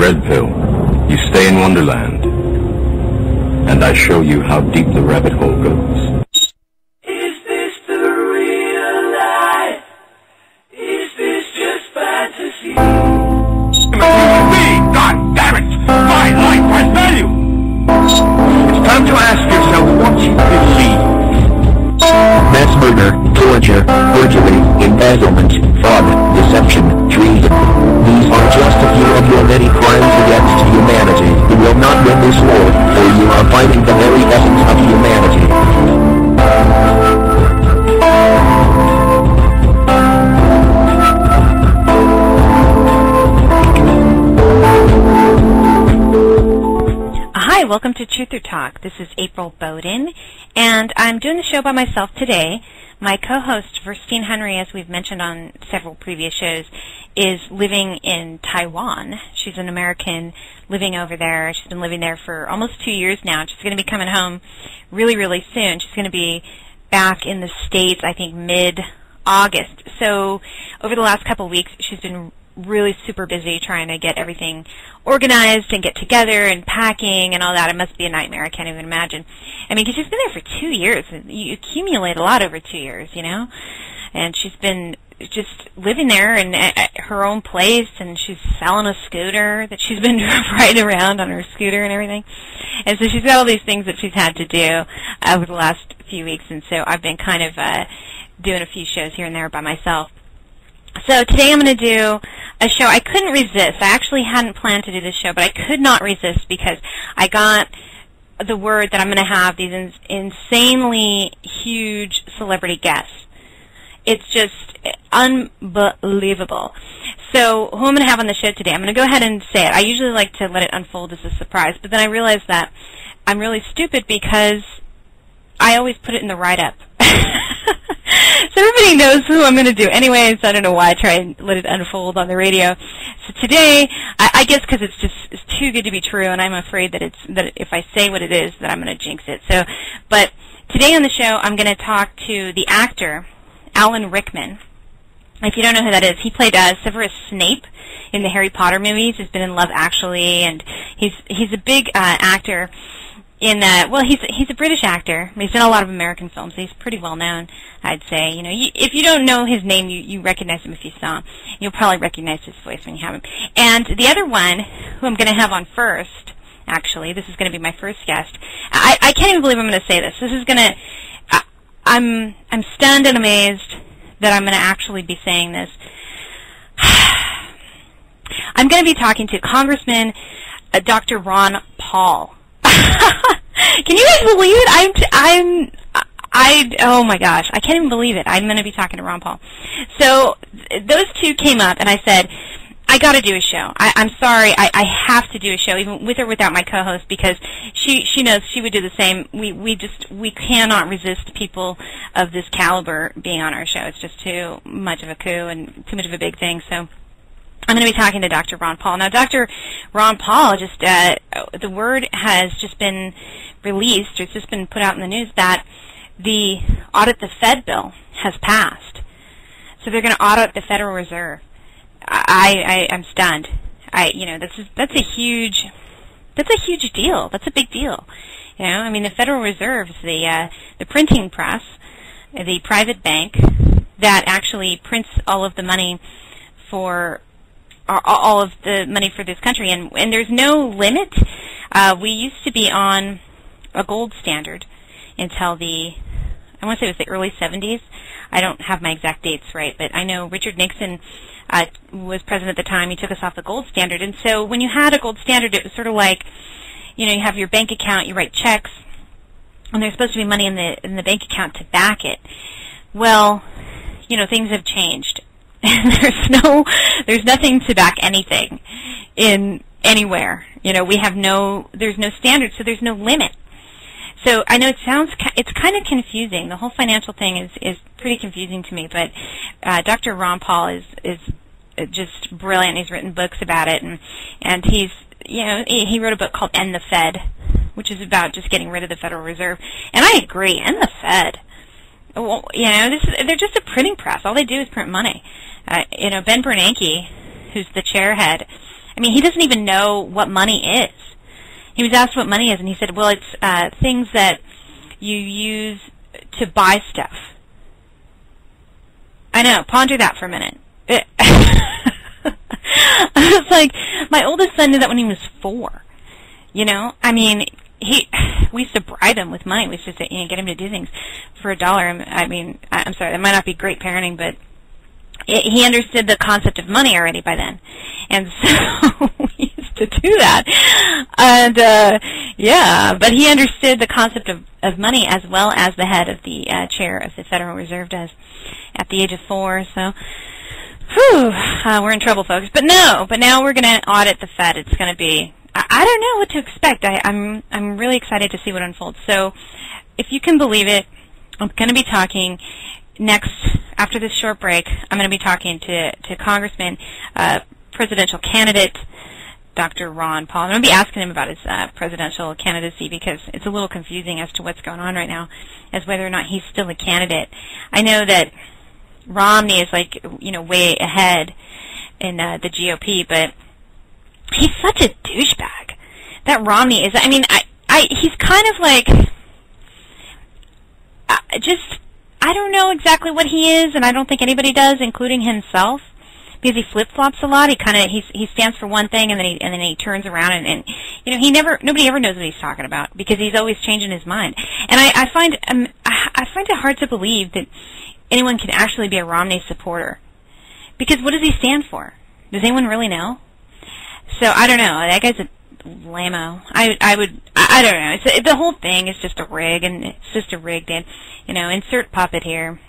red pill. You stay in Wonderland. And I show you how deep the rabbit hole goes. Is this the real life? Is this just fantasy? God damn it! My life has value! It's time to ask yourself what you believe. Mass murder, torture, perjury, embezzlement, fraud, deception, treason. These are just a few of your many crimes against humanity. You will not win this war, for you are fighting the very essence of humanity. Hi, welcome to Truth or Talk. This is April Bowden, and I'm doing the show by myself today. My co-host, Virstyne, as we've mentioned on several previous shows, is living in Taiwan. She's an American living over there. She's been living there for almost 2 years now. She's going to be coming home really, really soon. She's going to be back in the States, I think, mid-August. So over the last couple of weeks, she's been really super busy trying to get everything organized and get together and packing and all that. It must be a nightmare. I can't even imagine. I mean, because she's been there for 2 years. You accumulate a lot over 2 years, you know? And she's been just living there in her own place, and she's selling a scooter that she's been riding around on her scooter and everything. And so she's got all these things that she's had to do over the last few weeks, and so I've been kind of doing a few shows here and there by myself. So today I'm going to do a show. I couldn't resist. I actually hadn't planned to do this show, but I could not resist because I got the word that I'm going to have these insanely huge celebrity guests. It's just unbelievable. So who I'm going to have on the show today, I'm going to go ahead and say it. I usually like to let it unfold as a surprise, but then I realized that I'm really stupid because I always put it in the write-up. So everybody knows who I'm going to do anyways. I don't know why I try and let it unfold on the radio. So today, I guess because it's too good to be true, and I'm afraid that if I say what it is, that I'm going to jinx it. So, but today on the show, I'm going to talk to the actor, Alan Rickman. If you don't know who that is, he played Severus Snape in the Harry Potter movies. He's been in Love Actually, and he's a big actor. He's a British actor. He's done a lot of American films. He's pretty well known, I'd say. You know, if you don't know his name, you recognize him if you saw him. You'll probably recognize his voice when you have him. And the other one, who I'm going to have on first, actually, this is going to be my first guest. I can't even believe I'm going to say this. This is going to. I'm stunned and amazed that I'm going to actually be saying this. I'm going to be talking to Congressman Dr. Ron Paul. Can you guys believe it? Oh my gosh, I can't even believe it. I'm going to be talking to Ron Paul. So those two came up, and I said, I got to do a show. I'm sorry, I have to do a show, even with or without my co-host, because she knows she would do the same. We cannot resist people of this caliber being on our show. It's just too much of a coup and too much of a big thing. So I'm going to be talking to Dr. Ron Paul. Now, Dr. Ron Paul, the word has just been released, or it's just been put out in the news, that the Audit the Fed bill has passed. So they're going to audit the Federal Reserve. I'm stunned. That's a huge deal. That's a big deal. You know, I mean, the Federal Reserve is the printing press, the private bank that actually prints all of the money for this country, and there's no limit. We used to be on a gold standard until I want to say it was the early 70s. I don't have my exact dates right, but I know Richard Nixon was president at the time. He took us off the gold standard, and so when you had a gold standard, it was sort of like, you know, you have your bank account, you write checks, and there's supposed to be money in the bank account to back it. Well, you know, things have changed. There's nothing to back anything in anywhere. You know, there's no standard, so there's no limit. So I know it's kind of confusing. The whole financial thing is pretty confusing to me, but Dr. Ron Paul is just brilliant. He's written books about it, and he wrote a book called End the Fed, which is about just getting rid of the Federal Reserve. And I agree, end the Fed. Well, you know, they're just a printing press. All they do is print money. You know, Ben Bernanke, who's the chairhead, I mean, he doesn't even know what money is. He was asked what money is, and he said, well, it's things that you use to buy stuff. I know. Ponder that for a minute. I was like, my oldest son knew that when he was 4. You know? I mean, we used to bribe him with money. We used to say, get him to do things for $1. I mean, I'm sorry, that might not be great parenting, but he understood the concept of money already by then. And so we used to do that. And, but he understood the concept of money as well as the head of the chair of the Federal Reserve does at the age of 4. So, we're in trouble, folks. But now we're going to audit the Fed. It's going to be, I don't know what to expect. I'm really excited to see what unfolds. So, if you can believe it, I'm going to be talking next, after this short break, I'm going to be talking to Congressman, presidential candidate, Dr. Ron Paul. I'm going to be asking him about his presidential candidacy because it's a little confusing as to what's going on right now, as whether or not he's still a candidate. I know that Romney is way ahead in the GOP, but he's such a douchebag. That Romney is, I mean, he's kind of like, I don't know exactly what he is, and I don't think anybody does, including himself, because he flip-flops a lot. He stands for one thing, and then he turns around, and nobody ever knows what he's talking about because he's always changing his mind. And I find it hard to believe that anyone can actually be a Romney supporter, because what does he stand for? Does anyone really know? So I don't know. That guy's a lame-o. I don't know. The whole thing is just a rig, and it's just a rigged in. Insert puppet here.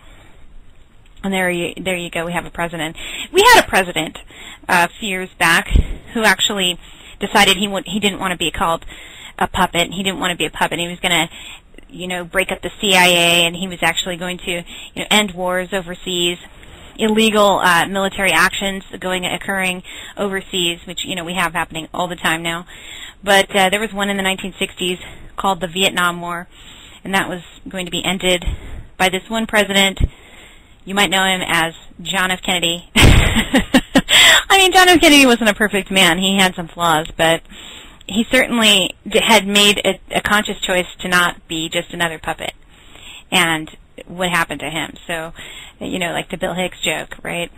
And there you go. We have a president. We had a president a few years back who actually decided he didn't want to be called a puppet. He didn't want to be a puppet. He was going to, break up the CIA, and he was actually going to, end wars overseas, illegal military actions occurring overseas, which we have happening all the time now. But there was one in the 1960s called the Vietnam War, and that was going to be ended by this one president. You might know him as John F. Kennedy. I mean, John F. Kennedy wasn't a perfect man. He had some flaws, but he certainly had made a conscious choice to not be just another puppet. And what happened to him? So, like the Bill Hicks joke, right?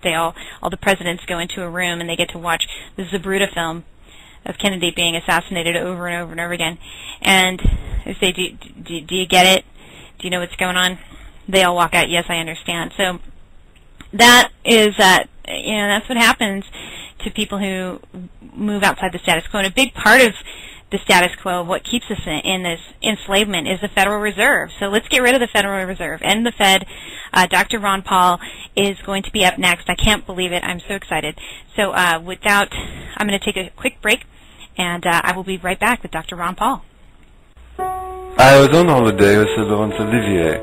All the presidents go into a room and they get to watch the Zabruta film of Kennedy being assassinated over and over and over again. And they say, do you get it? Do you know what's going on? They all walk out, yes, I understand. So that is, that's what happens to people who move outside the status quo. And a big part of the status quo, what keeps us in this enslavement, is the Federal Reserve. So let's get rid of the Federal Reserve and the Fed. Dr. Ron Paul is going to be up next. I can't believe it. I'm so excited. So I'm going to take a quick break, and I will be right back with Dr. Ron Paul. I was on holiday with Sir Laurence Olivier.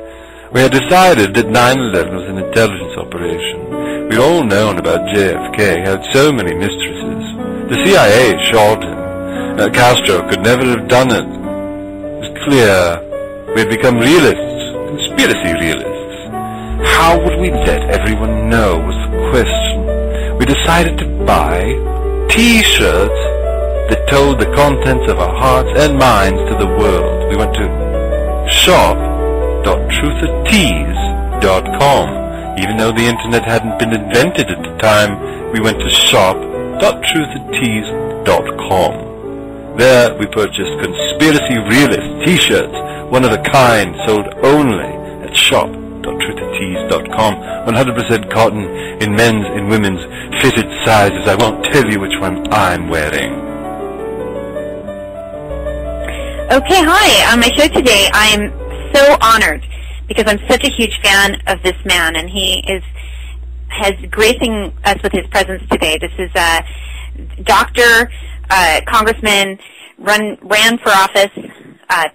We had decided that 9/11 was an intelligence operation. We'd all known about JFK, had so many mistresses. The CIA shot him. Castro could never have done it. It was clear. We had become realists, conspiracy realists. How would we let everyone know was the question. We decided to buy T-shirts that told the contents of our hearts and minds to the world. We went to shop.truthertees.com. Even though the internet hadn't been invented at the time, we went to shop.truthertees.com. There we purchased conspiracy realist T-shirts, one of a kind, sold only at shop.truthertees.com. 100% cotton in men's and women's fitted sizes. I won't tell you which one I'm wearing. Okay, hi. On my show today, I am so honored because I'm such a huge fan of this man, and he has gracing us with his presence today. This is Dr. Congressman, ran for office,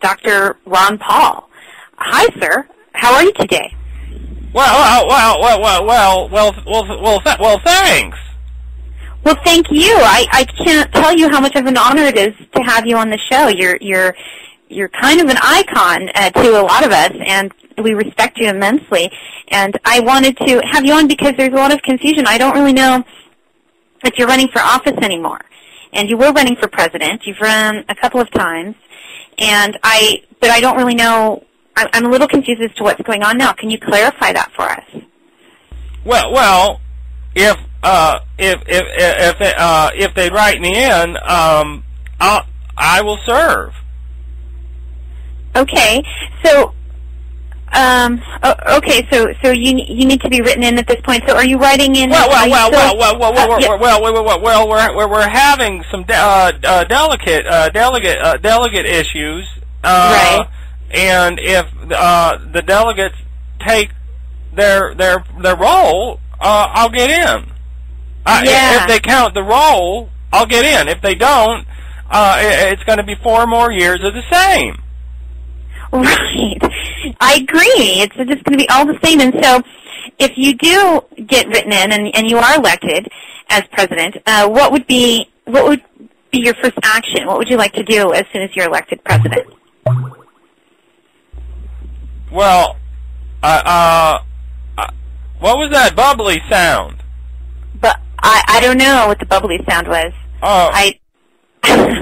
Dr. Ron Paul. Hi, sir. How are you today? Well, thanks. Well, thank you. I can't tell you how much of an honor it is to have you on the show. You're kind of an icon to a lot of us, and we respect you immensely. And I wanted to have you on because there's a lot of confusion. I don't really know that you're running for office anymore. And you were running for president. You've run a couple of times. But I don't really know. I'm a little confused as to what's going on now. Can you clarify that for us? Well, if they write me in, I will serve. Okay. So, okay. So you need to be written in at this point. So are you writing in? Well, we're having some delegate issues. Right. And if the delegates take their roll, I'll get in. If they count the roll, I'll get in. If they don't, it's going to be 4 more years of the same. Right. I agree. It's just going to be all the same. And so if you do get written in and you are elected as president, what would be your first action? What would you like to do as soon as you're elected president? Well, what was that bubbly sound? But I don't know what the bubbly sound was. Oh.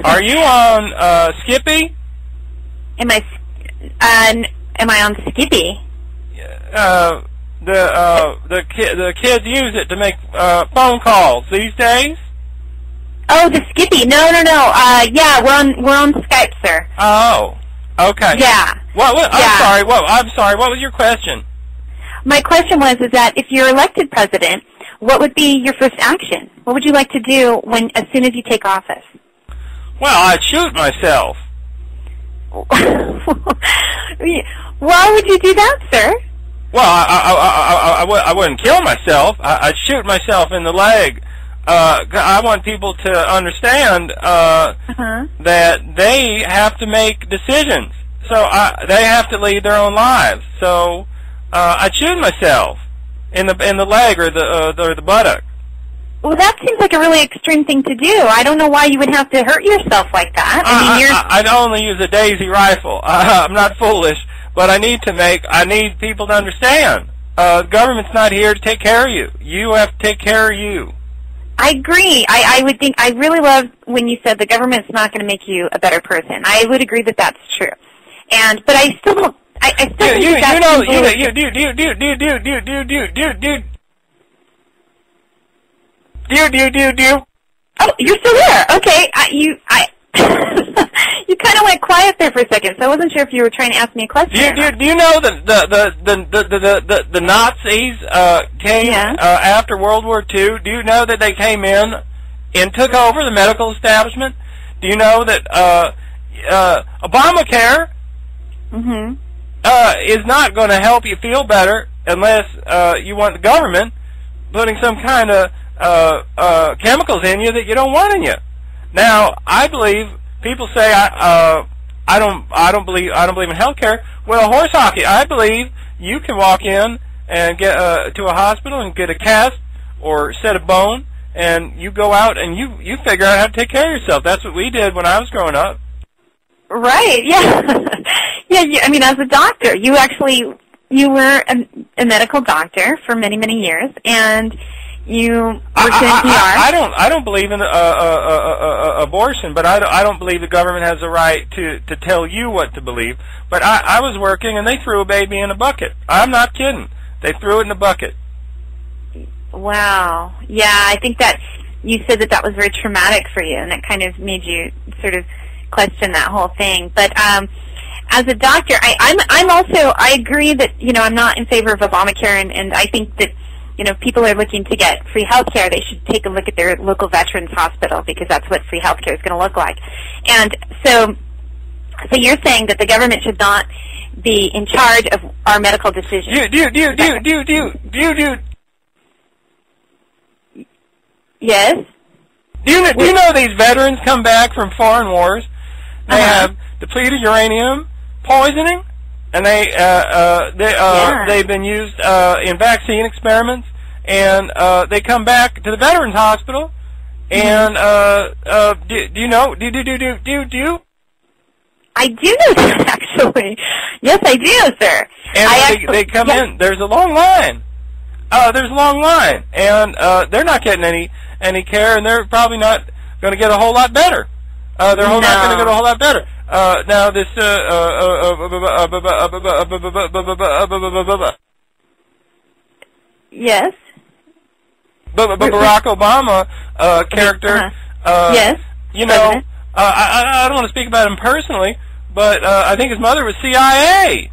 Are you on Skippy? Am I on Skippy? The kids use it to make phone calls these days. Oh, the Skippy. No. Yeah, we're on Skype, sir. Oh. Okay. Yeah. What? Yeah. I'm sorry. What was your question? My question was that if you're elected president, what would be your first action? What would you like to do as soon as you take office? Well, I'd shoot myself. Why would you do that, sir? Well, I wouldn't kill myself. I'd shoot myself in the leg. I want people to understand that they have to make decisions. So they have to lead their own lives. So I'd shoot myself in the leg or the buttock. Well, that seems like a really extreme thing to do. I don't know why you would have to hurt yourself like that. I'd only use a daisy rifle. I'm not foolish, but I need people to understand. The government's not here to take care of you. You have to take care of you. I agree. I really love when you said the government's not going to make you a better person. I would agree that that's true. But I still don't. I still think Oh, you're still there. Okay. You kind of went quiet there for a second, so I wasn't sure if you were trying to ask me a question. Do you know that the Nazis came after World War II? Do you know that they came in and took over the medical establishment? Do you know that Obamacare is not going to help you feel better unless you want the government putting some kind of chemicals in you that you don't want in you? Now, I believe people say I don't believe in healthcare. Well, horse hockey. I believe you can walk in and get to a hospital and get a cast or set a bone, and you go out and you figure out how to take care of yourself. That's what we did when I was growing up. Right. Yeah. I mean, as a doctor, you were a medical doctor for many, many years, and you worked in PR. I don't believe in abortion, but I don't believe the government has a right to tell you what to believe. But I was working, and they threw a baby in a bucket. I'm not kidding. They threw it in a bucket. Wow. Yeah, I think that you said that was very traumatic for you, and that kind of made you sort of question that whole thing. But as a doctor, I agree that I'm not in favor of Obamacare, and I think that people are looking to get free health care. They should take a look at their local veterans hospital, because that's what free health care is going to look like. And so you're saying that the government should not be in charge of our medical decisions. Yes? Do you know these veterans come back from foreign wars? They have depleted uranium poisoning, and they've been used in vaccine experiments, and they come back to the Veterans Hospital, and do you know? Do you? I do know that, actually. Yes, I do, sir. And they come in. There's a long line. there's a long line, and they're not getting any care, and they're probably not going to get a whole lot better. They're not going to get a whole lot better. Now this Yes. Barack Obama character. Yes. You know, I don't want to speak about him personally, but I think his mother was CIA.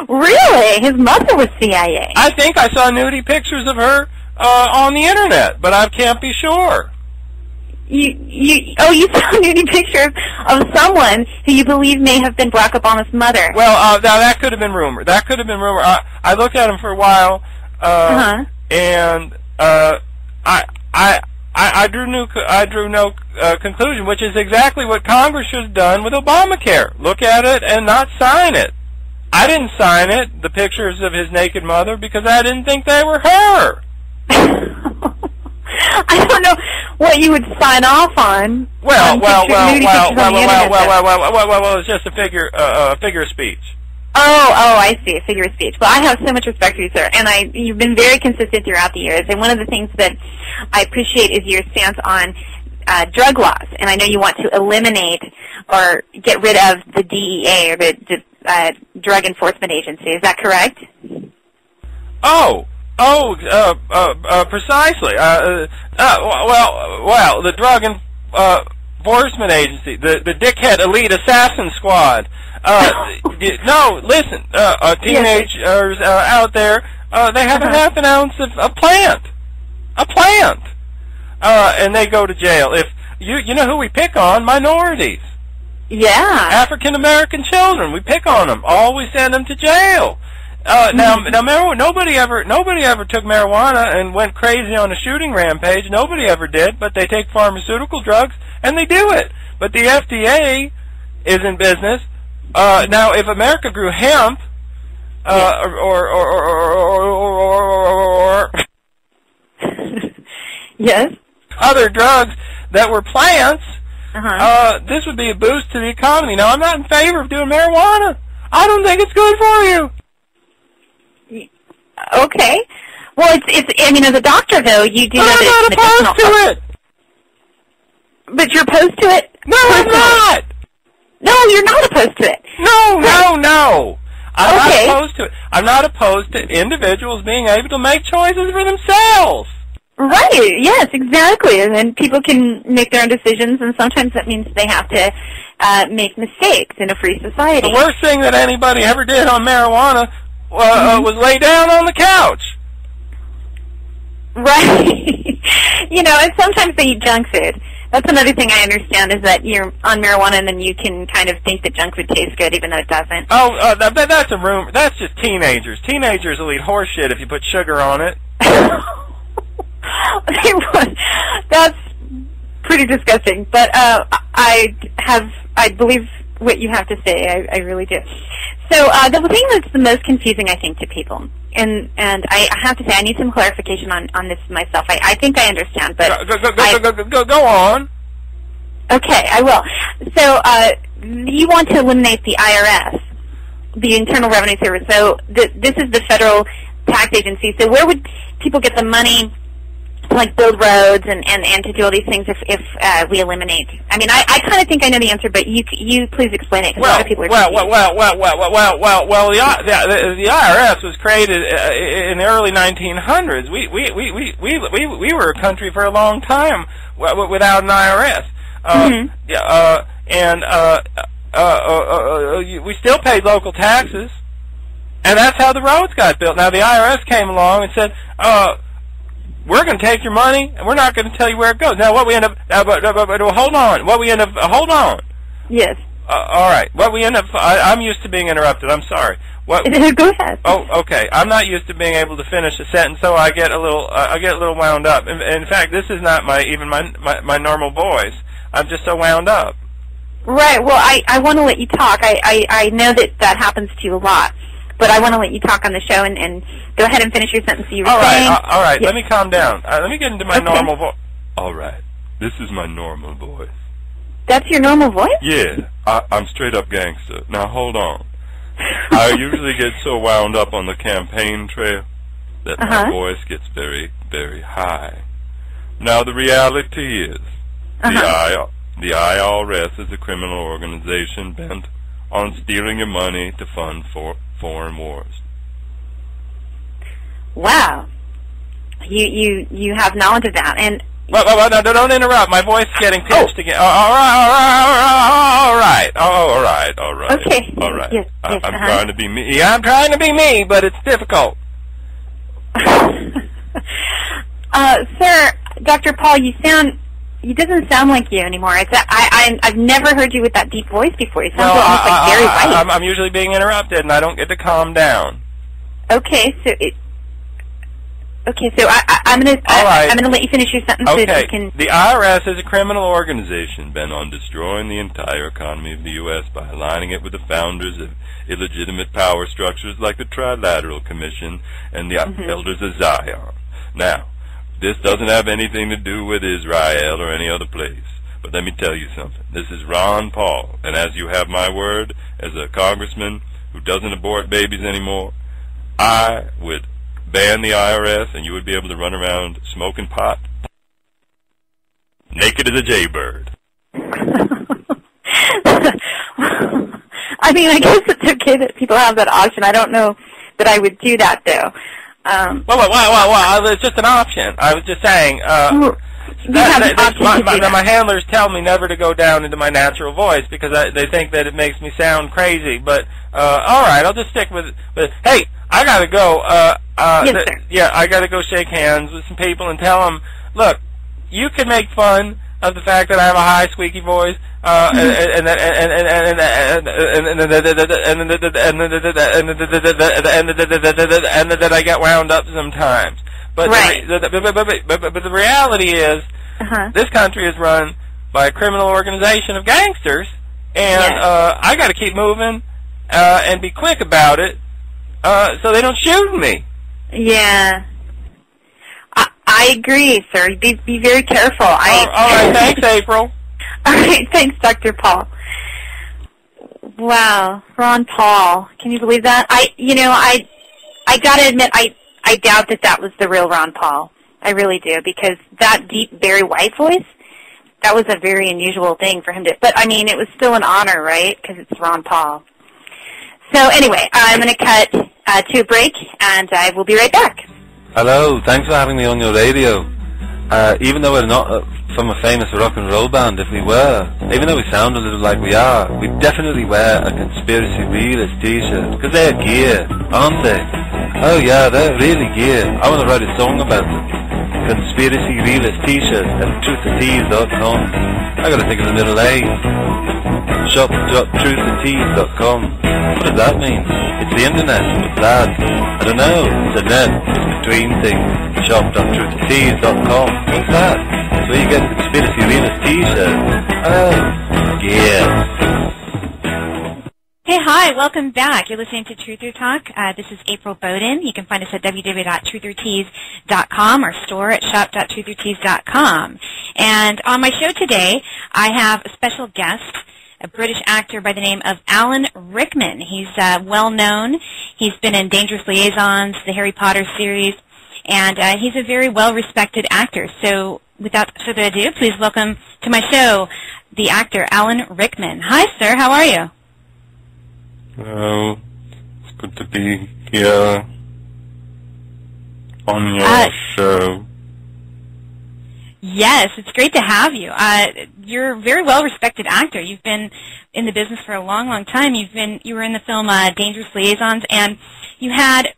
Really? His mother was CIA? I think I saw nudie pictures of her on the internet, but I can't be sure. You saw a nudie picture of someone who you believe may have been Barack Obama's mother. Well, now that could have been rumor. That could have been rumor. I looked at him for a while, and I drew no conclusion, which is exactly what Congress should have done with Obamacare. Look at it and not sign it. I didn't sign it, the pictures of his naked mother, because I didn't think they were her. I don't know what you would sign off on. Well, it's just a figure of speech. Oh, I see, a figure of speech. Well, I have so much respect for you, sir, and you've been very consistent throughout the years, and one of the things that I appreciate is your stance on drug laws, and I know you want to eliminate or get rid of the DEA, or the Drug Enforcement Agency. Is that correct? Precisely. Well, the Drug Enforcement Agency, the dickhead elite assassin squad. No, listen, teenagers out there, they have a half an ounce of a plant, and they go to jail. If you know who we pick on? Minorities. Yeah. African American children. We pick on them. Always send them to jail. Now, nobody ever took marijuana and went crazy on a shooting rampage. Nobody ever did, but they take pharmaceutical drugs and they do it. But the FDA is in business. Now, if America grew hemp, or yes, other drugs that were plants, this would be a boost to the economy. Now, I'm not in favor of doing marijuana. I don't think it's good for you. Okay. Well, it's. I mean, as a doctor, though, you do know that I'm not opposed to it. But you're opposed to it? No, I'm not. No, you're not opposed to it. No. I'm not opposed to it. I'm not opposed to individuals being able to make choices for themselves. Right. Yes, exactly. And then people can make their own decisions, and sometimes that means they have to make mistakes in a free society. The worst thing that anybody ever did on marijuana was lay down on the couch. Right. You know, and sometimes they eat junk food. That's another thing I understand, is that you're on marijuana and then you can kind of think that junk food tastes good even though it doesn't. Oh, that's a rumor. That's just teenagers. Teenagers will eat horse shit if you put sugar on it. That's pretty disgusting. But I believe what you have to say. I really do. So the thing that's the most confusing, I think, to people, and I have to say I need some clarification on this myself. I think I understand, but go on. Okay, I will. So you want to eliminate the IRS, the Internal Revenue Service. So this is the federal tax agency. So where would people get the money to like build roads and to do all these things if we eliminate? I mean, I kind of think I know the answer, but you please explain it, because a lot of people are the IRS was created in the early 1900s. We were a country for a long time without an IRS. We still paid local taxes, and that's how the roads got built. Now the IRS came along and said, we're going to take your money, and we're not going to tell you where it goes. Now, what we end up, hold on. Yes. All right. What we end up, I'm used to being interrupted. I'm sorry. Go ahead. Oh, okay. I'm not used to being able to finish a sentence, so I get a little wound up. In fact, this is not my normal voice. I'm just so wound up. Right. Well, I want to let you talk. I know that happens to you a lot, but I want to let you talk on the show and go ahead and finish your sentence you were saying. All right. Yes. Let me calm down. Let me get into my normal voice. All right. This is my normal voice. That's your normal voice? Yeah. I'm straight up gangster. Now, hold on. I usually get so wound up on the campaign trail. that my voice gets very, very high. Now, the reality is, the IRS is a criminal organization bent on stealing your money to fund foreign wars. Wow. You have knowledge of that. And no, don't interrupt. My voice is getting pitched again. All right. Okay. All right. Yes, I'm trying to be me. Yeah, I'm trying to be me, but it's difficult. Sir, Dr. Paul, he doesn't sound like you anymore. I've never heard you with that deep voice before. You sound almost like Gary White. I'm usually being interrupted, and I don't get to calm down. Okay, so I'm gonna let you finish your sentence. Okay. So you can... The IRS is a criminal organization bent on destroying the entire economy of the U.S. by aligning it with the founders of illegitimate power structures like the Trilateral Commission and the Elders of Zion. Now, this doesn't have anything to do with Israel or any other place. But let me tell you something. This is Ron Paul, and as you have my word, as a congressman who doesn't abort babies anymore, I would ban the IRS, and you would be able to run around smoking pot naked as a jaybird. I mean, I guess it's okay that people have that option. I don't know that I would do that, though. Well, it's just an option. I was just saying, my handlers tell me never to go down into my natural voice because they think that it makes me sound crazy. But, all right, I'll just stick with hey, I gotta go. Yes, sir. Yeah, I gotta go shake hands with some people and tell them, look, you can make fun of the fact that I have a high, squeaky voice, and that I get wound up sometimes. But the reality is, this country is run by a criminal organization of gangsters, and I got to keep moving and be quick about it, so they don't shoot me. Yeah. I agree, sir. Be very careful. All right, thanks, April. All right, thanks, Dr. Paul. Wow, Ron Paul. Can you believe that? I gotta admit, I doubt that was the real Ron Paul. I really do, because that deep Barry White voice, that was a very unusual thing for him to. But I mean, it was still an honor, right? Because it's Ron Paul. So anyway, I'm going to cut to a break, and I will be right back. Hello, thanks for having me on your radio. Even though we're not from a famous rock and roll band, if we were, even though we sound a little like we are, we definitely wear a Conspiracy Realist t-shirt, because they're gear, aren't they? Oh yeah, they're really gear. I want to write a song about them. Conspiracy Realist t-shirt at truththtees.com. I gotta think of the middle A. Shop.truththtees.com. What does that mean? It's the internet. What's that? I don't know. It's a net. It's between things. Shop.truththtees.com. What's that? That's where you get Conspiracy Realist t-shirt. Oh, yeah. Hey, hi, welcome back. You're listening to Truther Talk. This is April Bowden. You can find us at www.truthertees.com or store at shop.truthertees.com. And on my show today, I have a special guest, a British actor by the name of Alan Rickman. He's well known. He's been in Dangerous Liaisons, the Harry Potter series, and he's a very well-respected actor. So without further ado, please welcome to my show the actor Alan Rickman. Hi, sir. How are you? Hello. It's good to be here on your show. Yes, it's great to have you. You're a very well-respected actor. You've been in the business for a long, long time. You were in the film Dangerous Liaisons, and you had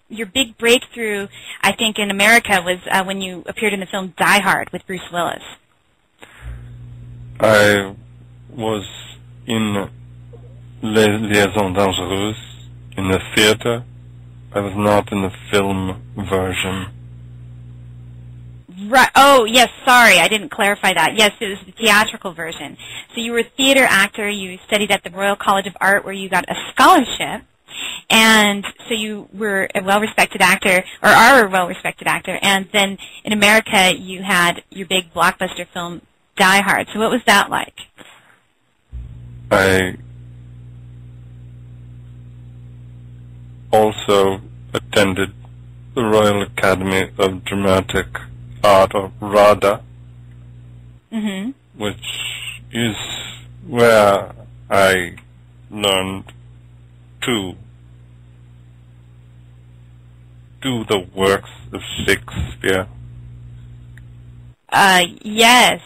your big breakthrough, I think, in America was when you appeared in the film Die Hard with Bruce Willis. I was in Les Liaisons Dangereuses in the theater. I was not in the film version. Right. Oh, yes, sorry, I didn't clarify that. Yes, it was the theatrical version. So you were a theater actor. You studied at the Royal College of Art where you got a scholarship. And so you were a well-respected actor, or are a well-respected actor. And then in America, you had your big blockbuster film, Die Hard. So what was that like? I also attended the Royal Academy of Dramatic Art, or RADA, which is where I learned to do the works of Shakespeare. Yes.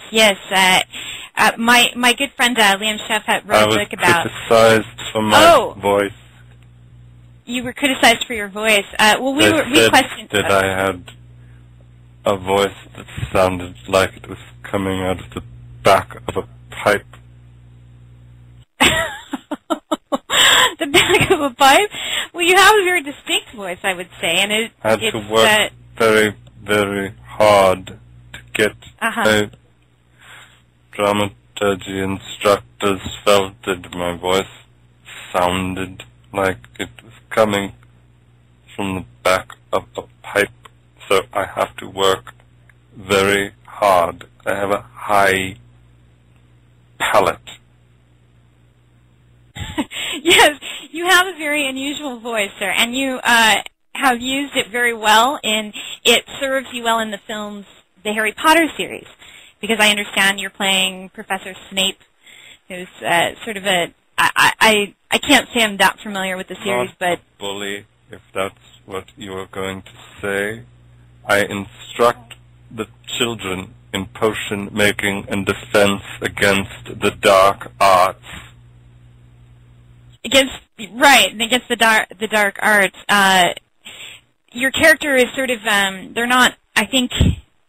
My good friend Liam Sheff wrote a book about. I was criticized for my voice. You were criticized for your voice. Well, we questioned that I had a voice that sounded like it was coming out of the back of a pipe. The back of a pipe? Well, you have a very distinct voice, I would say, and I had to work very, very hard to get my dramaturgy instructors felt that my voice sounded like it was coming from the back of a pipe, so I have to work very hard. I have a high palate. Yes, you have a very unusual voice, sir, and you have used it very well, and it serves you well in the films, the Harry Potter series, because I understand you're playing Professor Snape, who's sort of a... I can't say I'm that familiar with the series, but... bully, if that's what you are going to say. I instruct the children in potion making and defense against the dark arts. Against the dark arts. Your character is sort of, they're not, I think,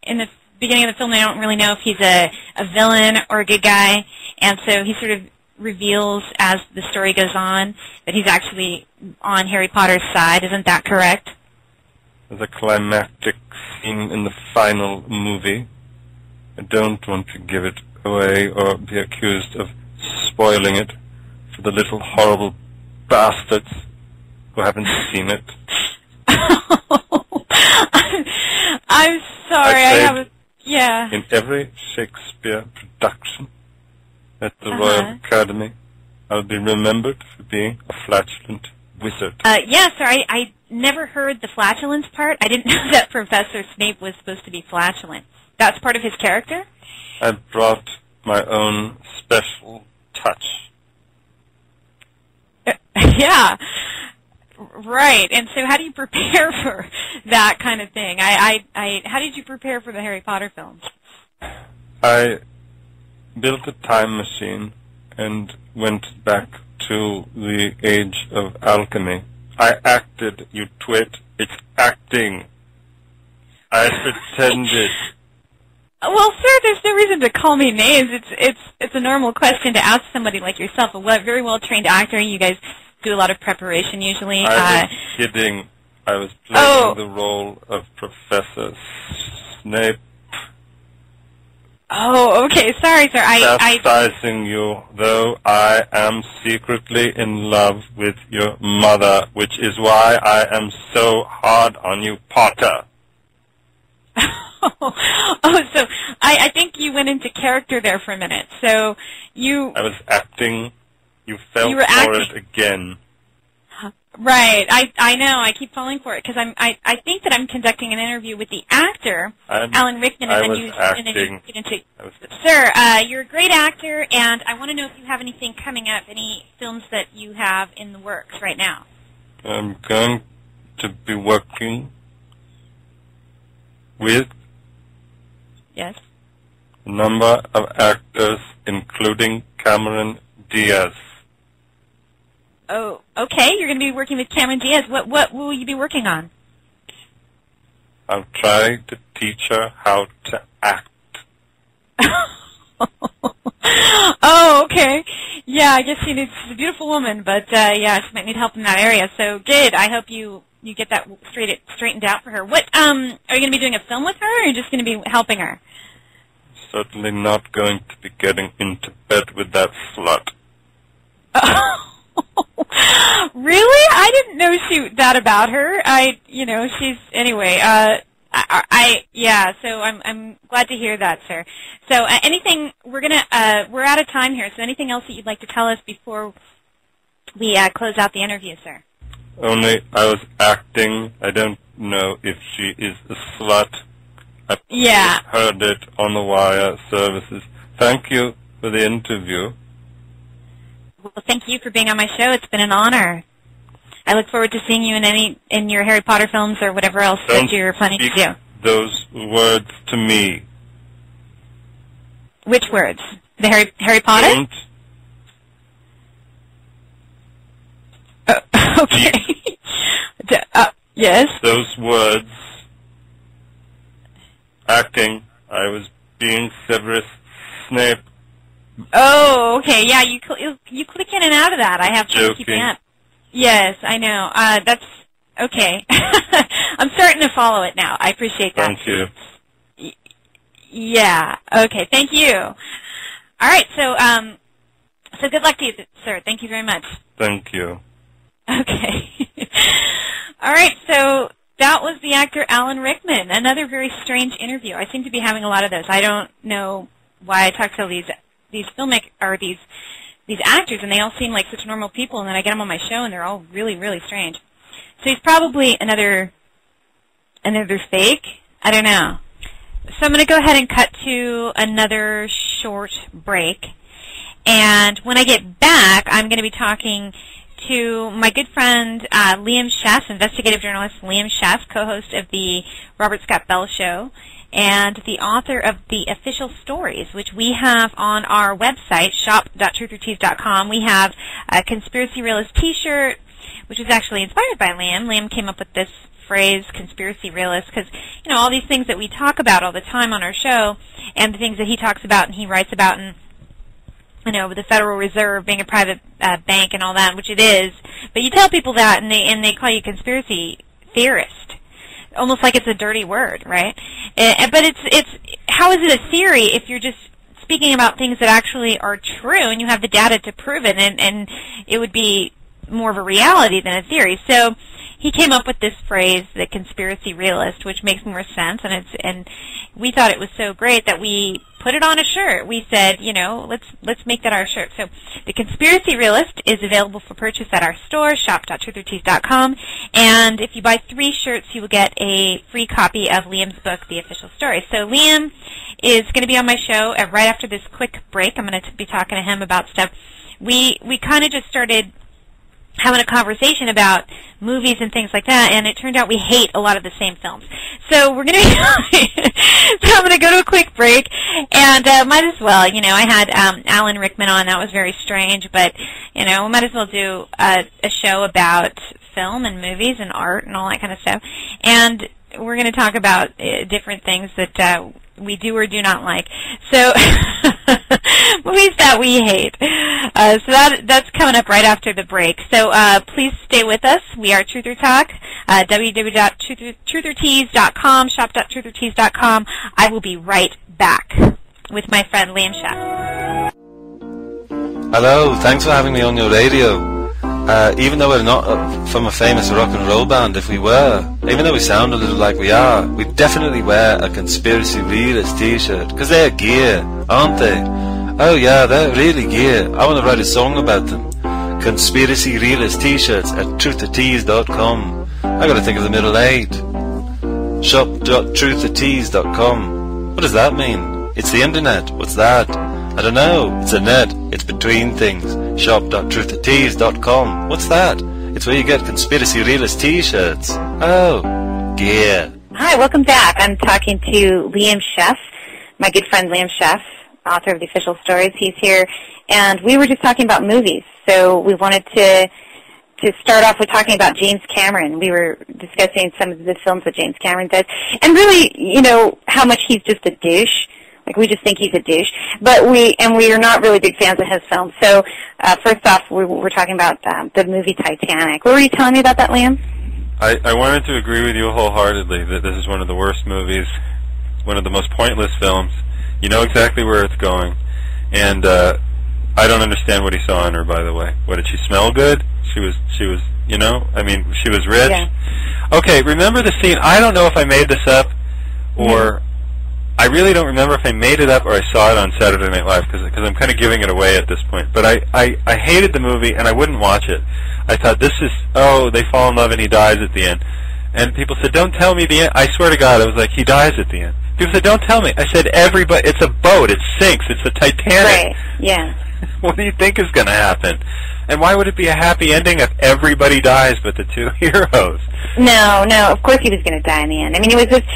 in the beginning of the film, they don't really know if he's a villain or a good guy, and so he sort of reveals as the story goes on that he's actually on Harry Potter's side. Isn't that correct? The climactic scene in the final movie. I don't want to give it away or be accused of spoiling it for the little horrible bastards who haven't seen it. I'm sorry, in every Shakespeare production at the Royal Academy, I'll be remembered for being a flatulent wizard. Yeah, sir, I never heard the flatulence part. I didn't know that Professor Snape was supposed to be flatulent. That's part of his character? I brought my own special touch. Yeah, right. And so how do you prepare for that kind of thing? How did you prepare for the Harry Potter films? I built a time machine and went back to the age of alchemy. I acted, you twit. It's acting. I pretended. Well, sir, there's no reason to call me names. It's a normal question to ask somebody like yourself, a very well-trained actor. You guys do a lot of preparation usually. I was kidding. I was playing the role of Professor Snape. Oh, okay. Sorry, sir. Chastising you, though I am secretly in love with your mother, which is why I am so hard on you, Potter. So I think you went into character there for a minute. So you... I was acting. You fell for it again. Right. I know. I keep falling for it because I think that I'm conducting an interview with the actor, Alan Rickman, and then you get into... Sir, you're a great actor, and I want to know if you have anything coming up, any films that you have in the works right now. I'm going to be working with a number of actors, including Cameron Diaz. Oh, okay. You're going to be working with Cameron Diaz. What will you be working on? I'll try to teach her how to act. Oh, okay. Yeah, I guess she's a beautiful woman, but yeah, she might need help in that area. So good. I hope you get that straightened out for her. What are you going to be doing a film with her, or are you just going to be helping her? Certainly not going to be getting into bed with that slut. Really? I didn't know that about her. She's anyway. So I'm glad to hear that, sir. So anything we're out of time here. So anything else that you'd like to tell us before we close out the interview, sir? Only I was acting. I don't know if she is a slut. I Yeah. heard it on the wire services. Thank you for the interview. Well, thank you for being on my show. It's been an honor. I look forward to seeing you in your Harry Potter films or whatever else Don't that you're planning to speak do. those words to me. Which words? The Harry Potter? Don't Okay. Yes. those words. Acting. I was being Severus Snape. Oh, okay. Yeah, you click in and out of that. I have trouble Joking. keeping up. Yes, I know. That's okay. I'm starting to follow it now. I appreciate that. Thank you. Yeah. Okay. Thank you. All right. So good luck to you, sir. Thank you very much. Thank you. Okay. All right. So that was the actor Alan Rickman. Another very strange interview. I seem to be having a lot of those. I don't know why I talk to these filmmakers or these actors, and they all seem like such normal people, and then I get them on my show, and they're all really, really strange. So he's probably another fake. I don't know. So I'm going to go ahead and cut to another short break. And when I get back, I'm going to be talking to my good friend Liam Sheff, investigative journalist Liam Sheff, co-host of the Robert Scott Bell Show, and the author of The Official Stories, which we have on our website, shop.truthertease.com. We have a Conspiracy Realist t-shirt, which was actually inspired by Liam. Liam came up with this phrase, conspiracy realist, because, you know, all these things that we talk about all the time on our show and the things that he talks about and he writes about, and, you know, with the Federal Reserve being a private bank and all that, which it is, but you tell people that and they call you conspiracy theorist, almost like it's a dirty word, right? But it's how is it a theory if you're just speaking about things that actually are true and you have the data to prove it, and it would be more of a reality than a theory. So he came up with this phrase, the conspiracy realist, which makes more sense, and we thought it was so great that we put it on a shirt. We said, you know, let's make that our shirt. So the Conspiracy Realist is available for purchase at our store, shop.truthertease.com, and if you buy 3 shirts, you will get a free copy of Liam's book, The Official Story. So Liam is going to be on my show right after this quick break. I'm going to be talking to him about stuff. We kind of just started having a conversation about movies and things like that, and it turned out we hate a lot of the same films. So we're going to so I'm going to go to a quick break, and might as well, you know, I had Alan Rickman on. That was very strange, but, you know, we might as well do a show about film and movies and art and all that kind of stuff. And we're going to talk about different things that we do or do not like. So movies that we hate. So that's coming up right after the break. So please stay with us. We are Truther Talk, www.truthertease.com, shop.truthertease.com. I will be right back with my friend Liam Sheff. Hello, thanks for having me on your radio. Even though we're not from a famous rock and roll band, if we were, even though we sound a little like we are, we'd definitely wear a Conspiracy Realist t-shirt, because they're gear, aren't they? Oh yeah, they're really gear. I want to write a song about them. Conspiracy Realist t-shirts at truthertease.com. I gotta think of the middle 8. Shop.truthertease.com. What does that mean? It's the internet. What's that? I don't know. It's a net. It's between things. Shop.truthertease.com. What's that? It's where you get Conspiracy Realist t-shirts. Oh, gear. Hi, welcome back. I'm talking to Liam Sheff, my good friend Liam Sheff, author of The Official Stories. He's here, and we were just talking about movies. So we wanted to start off with talking about James Cameron. We were discussing some of the films that James Cameron does, and really, you know, how much he's just a douche. Like, we just think he's a douche. But we are not really big fans of his films. So, first off, we're talking about the movie Titanic. What were you telling me about that, Liam? I wanted to agree with you wholeheartedly that this is one of the worst movies, one of the most pointless films. You know exactly where it's going. And I don't understand what he saw in her, by the way. What, did she smell good? She was, you know, I mean, she was rich. Yeah. Okay, remember the scene? I don't know if I made this up or... I really don't remember if I made it up or I saw it on Saturday Night Live, because I'm kind of giving it away at this point. But I hated the movie, and I wouldn't watch it. I thought, this is, oh, they fall in love and he dies at the end. And people said, don't tell me the end. I swear to God, I was like, he dies at the end. People said, don't tell me. I said, everybody, it's a boat, it sinks, it's the Titanic. Right, yeah. What do you think is going to happen? And why would it be a happy ending if everybody dies but the two heroes? No, of course he was going to die in the end. I mean, it was just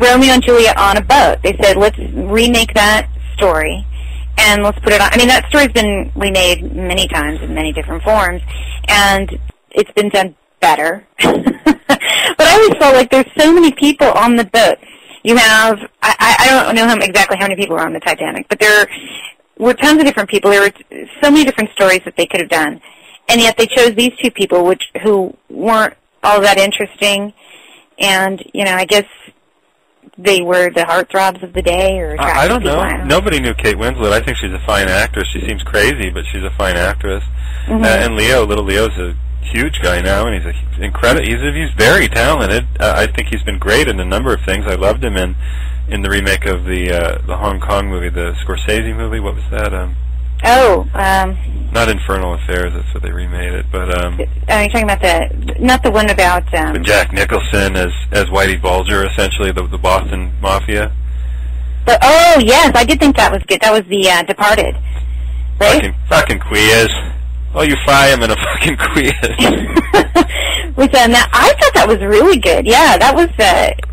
Romeo and Juliet on a boat. They said, let's remake that story, and let's put it on. I mean, that story's been remade many times in many different forms, and it's been done better. But I always felt like there's so many people on the boat. You have, I don't know exactly how many people were on the Titanic, but there were tons of different people. There were so many different stories that they could have done, and yet they chose these two people, who weren't all that interesting, and, you know, I guess they were the heartthrobs of the day, or I don't know. I don't Nobody knew Kate Winslet. I think she's a fine actress. She seems crazy, but she's a fine actress. And little Leo's a huge guy now, and he's incredible. He's very talented. I think he's been great in a number of things. I loved him in the remake of the Hong Kong movie, the Scorsese movie. What was that? Not Infernal Affairs. That's what they remade it. But are you talking about not the one about with Jack Nicholson as Whitey Bulger, essentially the Boston Mafia. But oh yes, I did think that was good. That was the Departed, right? Fucking quiz. Oh, you firemen are fucking quiz. With now, I thought that was really good. Yeah, that was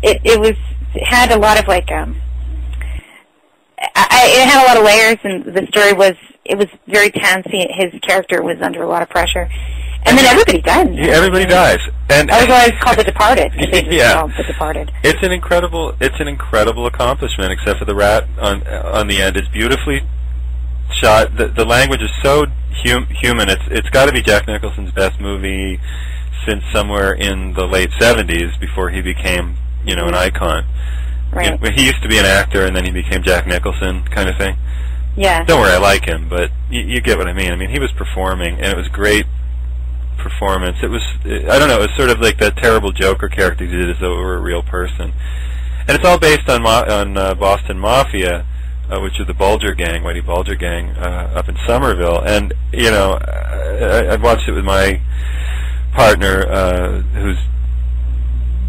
it had a lot of like it had a lot of layers, and the story was very tense. His character was under a lot of pressure, and then everybody died. Yeah, everybody dies, and that was why it's called The Departed. Yeah, called The Departed. It's an incredible accomplishment, except for the rat on the end. It's beautifully shot. The language is so human. It's got to be Jack Nicholson's best movie since somewhere in the late 70s, before he became, you know, an icon. Right. You know, he used to be an actor, and then he became Jack Nicholson, kind of thing. Yeah. Don't worry, I like him, but you get what I mean. I mean, he was performing, and it was great performance. It was, I don't know, it was sort of like that terrible Joker character he did as though it were a real person. And it's all based on Boston Mafia, which is the Bulger Gang, Whitey Bulger Gang, up in Somerville. And, you know, I've watched it with my partner, who's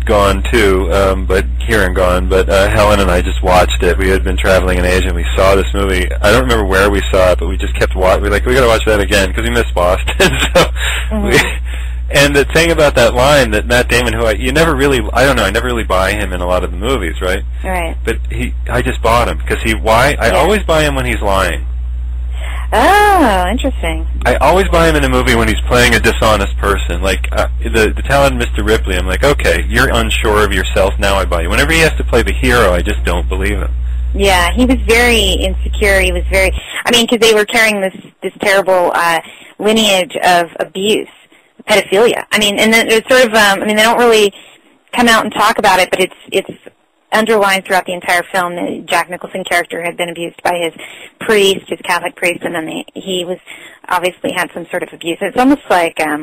gone too, but Helen and I just watched it. We had been traveling in Asia, and we saw this movie. I don't remember where we saw it, but we just kept watching. We gotta watch that again, because we missed Boston. So and the thing about that line, that Matt Damon, who I never really buy him in a lot of the movies, right? Right. But I just bought him, because I always buy him when he's lying. Oh, interesting. I always buy him in a movie when he's playing a dishonest person. Like, the talented Mr. Ripley, I'm like, okay, you're unsure of yourself, now I buy you. Whenever he has to play the hero, I just don't believe him. Yeah, he was very insecure. He was very, I mean, because they were carrying this terrible lineage of abuse, pedophilia. I mean, and then it's sort of, I mean, they don't really come out and talk about it, but it's underlined throughout the entire film. The Jack Nicholson character had been abused by his priest, his Catholic priest, and then he was obviously had some sort of abuse. It's almost like I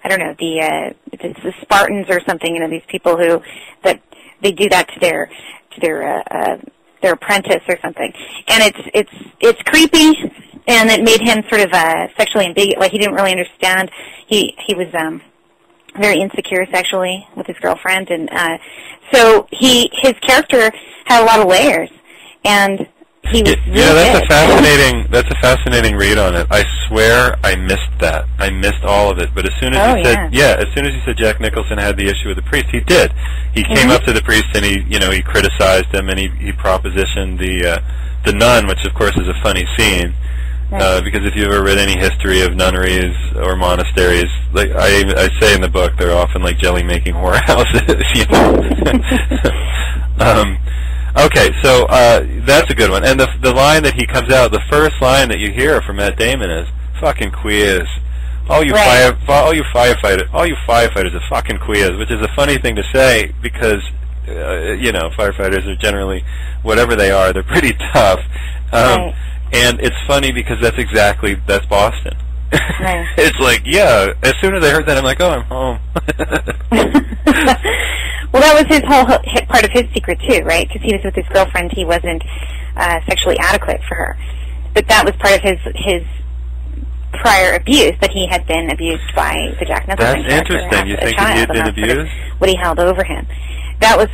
don't know, the Spartans or something. You know, these people that they do that to their apprentice or something, and it's creepy, and it made him sort of sexually ambiguous. Like, he didn't really understand. He was very insecure sexually with his girlfriend, and so his character had a lot of layers, and he was really that's a fascinating read on it. I swear I missed that. I missed all of it. But as soon as he said Jack Nicholson had the issue with the priest, he did. He came up to the priest, and he criticized him, and he propositioned the nun, which of course is a funny scene. Because if you've ever read any history of nunneries or monasteries, like I say in the book, they're often like jelly-making whorehouses. You know? Okay, so that's a good one. And the line that he comes out, the first line that you hear from Matt Damon is "fucking queers." All you firefighters are fucking queers, which is a funny thing to say, because firefighters are generally, whatever they are, they're pretty tough. And it's funny because that's Boston. Right. It's like, yeah, as soon as I heard that, I'm like, oh, I'm home. Well, that was his whole part of his secret, too, right? Because he was with his girlfriend. He wasn't sexually adequate for her. But that was part of his prior abuse, that he had been abused by the Jack Nicholson That's character interesting. You as a think child, he had and been that's sort of abused? what he held over him. That was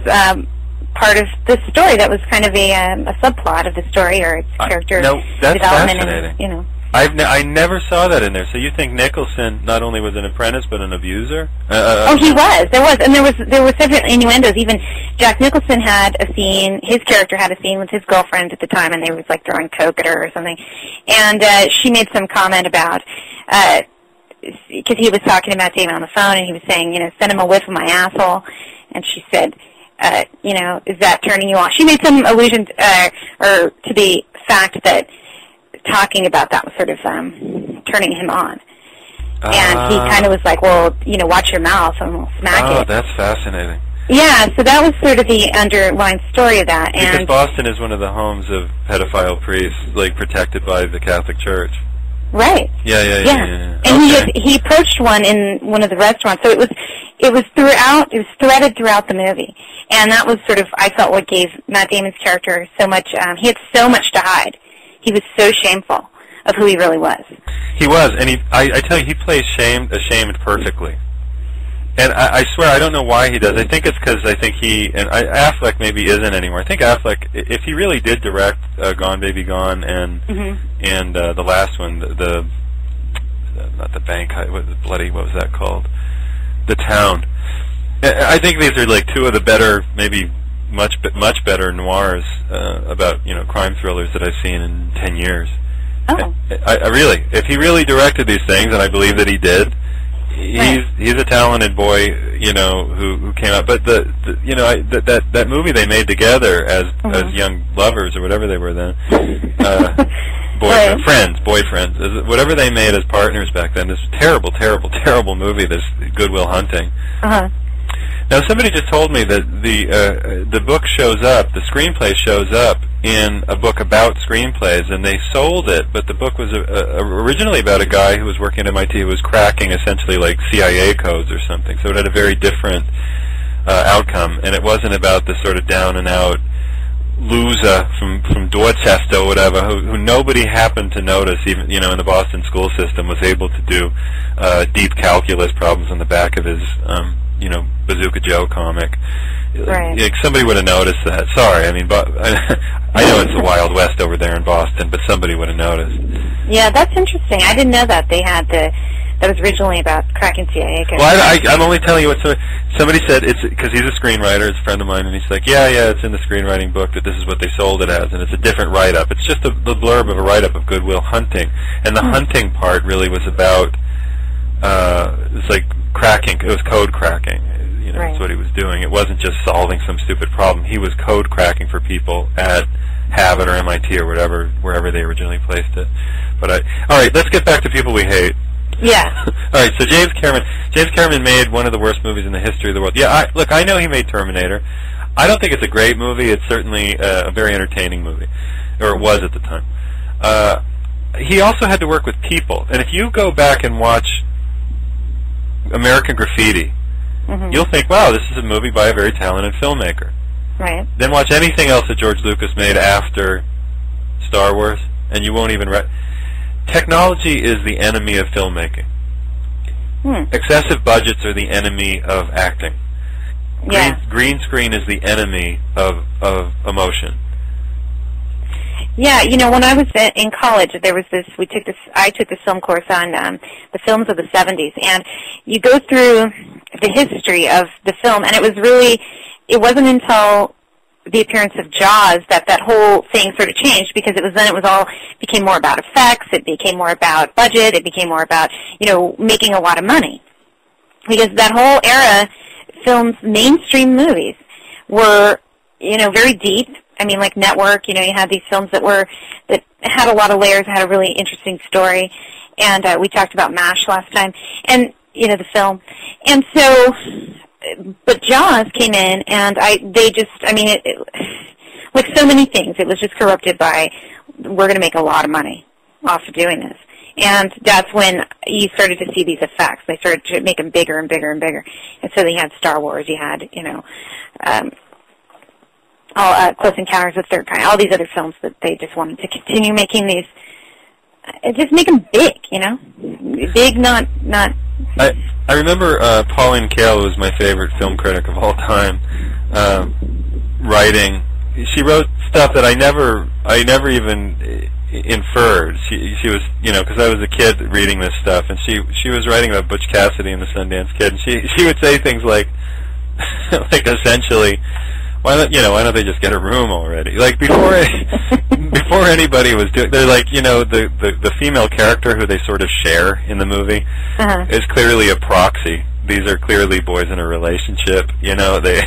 part of the story. That was kind of a subplot of the story, or its character No, that's development. fascinating. And, you know. I never saw that in there. So you think Nicholson not only was an apprentice but an abuser? Oh, he was. And there were several innuendos. Even Jack Nicholson had a scene. His character had a scene with his girlfriend at the time, and they was like throwing coke at her or something. And she made some comment about because he was talking about Damon on the phone, and he was saying, you know, send him a whiff of my asshole. And she said, you know, is that turning you on? She made some allusion or to the fact that talking about that was sort of turning him on. And he kind of was like, well, you know, watch your mouth and we'll smack it. Oh, that's fascinating. Yeah, so that was sort of the underlying story of that. Because And Boston is one of the homes of pedophile priests, like protected by the Catholic Church. right. Yeah. And Okay. he approached one in one of the restaurants. So it was threaded throughout the movie. And that was sort of, I felt, what gave Matt Damon's character so much, he had so much to hide. He was so shameful of who he really was. He was, and I tell you, he plays ashamed perfectly. And I swear, I don't know why he does. I think it's because Affleck maybe isn't anymore. I think Affleck, if he really did direct Gone Baby Gone and the last one, the not the bank, what was that called? The Town. I think these are like two of the better, maybe much better noirs about, you know, crime thrillers that I've seen in 10 years. Oh. I really, if he really directed these things, and I believe that he did, he's a talented boy, you know, who came out. But that movie they made together as young lovers or whatever they were then, boyfriends, whatever they made as partners back then. This terrible movie, this Good Will Hunting. Now, somebody just told me that the book shows up, the screenplay shows up in a book about screenplays, and they sold it, but the book was originally about a guy who was working at MIT who was cracking essentially like CIA codes or something, so it had a very different outcome, and it wasn't about the sort of down-and-out loser from Dorchester or whatever, who nobody happened to notice, even, you know, in the Boston school system, was able to do deep calculus problems on the back of his you know, Bazooka Joe comic. Right. Like, somebody would have noticed that. Sorry, I mean, but I know it's the Wild West over there in Boston, but somebody would have noticed. Yeah, that's interesting. I didn't know that they had that was originally about cracking CIA codes. Well, I'm only telling you what somebody said. It's because he's a screenwriter. It's a friend of mine, and he's like, yeah, it's in the screenwriting book that this is what they sold it as, and it's a different write-up. It's just the blurb of a write-up of Good Will Hunting, and the hunting part really was about it's like cracking. It was code cracking. You know, that's what he was doing. It wasn't just solving some stupid problem. He was code cracking for people at Harvard or MIT or wherever they originally placed it. But all right, let's get back to people we hate. Yeah. All right, so James Cameron made one of the worst movies in the history of the world. Yeah, look, I know he made Terminator. I don't think it's a great movie. It's certainly a very entertaining movie, or it was at the time. He also had to work with people, and if you go back and watch American Graffiti, you'll think, wow, this is a movie by a very talented filmmaker. Right. Then watch anything else that George Lucas made after Star Wars, and you won't even... Technology is the enemy of filmmaking. Excessive budgets are the enemy of acting. Green screen is the enemy of emotion. Yeah, you know, when I was in college, there was this. I took this film course on the films of the '70s, and you go through the history of the film, and it wasn't until the appearance of Jaws that whole thing sort of changed, because it became more about effects, it became more about budget, it became more about, you know, making a lot of money. Because that whole era, films, mainstream movies were, you know, very deep. I mean, like Network, you know, you had these films that had a lot of layers, had a really interesting story, and we talked about MASH last time, and, you know, the film. And so, but Jaws came in, and like so many things, it was just corrupted by, we're going to make a lot of money off of doing this. And that's when you started to see these effects. They started to make them bigger and bigger and bigger. And so you had Star Wars, you had, you know, Close Encounters of the Third Kind, all these other films that they just wanted to continue making these just make them big, you know, big, not. I remember Pauline Kael was my favorite film critic of all time. Writing, she wrote stuff that I never even inferred. She was, you know, because I was a kid reading this stuff, and she was writing about Butch Cassidy and the Sundance Kid, and she would say things like essentially, why don't they just get a room already? Like before anybody was doing, they're like, you know, the female character who they sort of share in the movie is clearly a proxy. These are clearly boys in a relationship. You know, they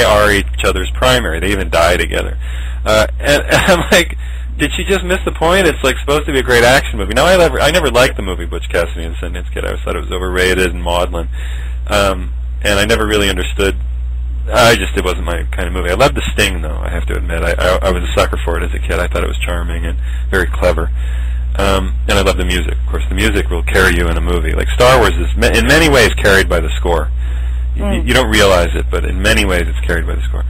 are each other's primary. They even die together. And I'm like, did she just miss the point? It's like supposed to be a great action movie. Now I never liked the movie Butch Cassidy and the Sundance Kid. I always thought it was overrated and maudlin. And I never really understood. It wasn't my kind of movie. I loved The Sting, though, I have to admit. I was a sucker for it as a kid. I thought it was charming and very clever. And I love the music. Of course, the music will carry you in a movie. Like Star Wars is, in many ways, carried by the score. You don't realize it, but in many ways, it's carried by the score.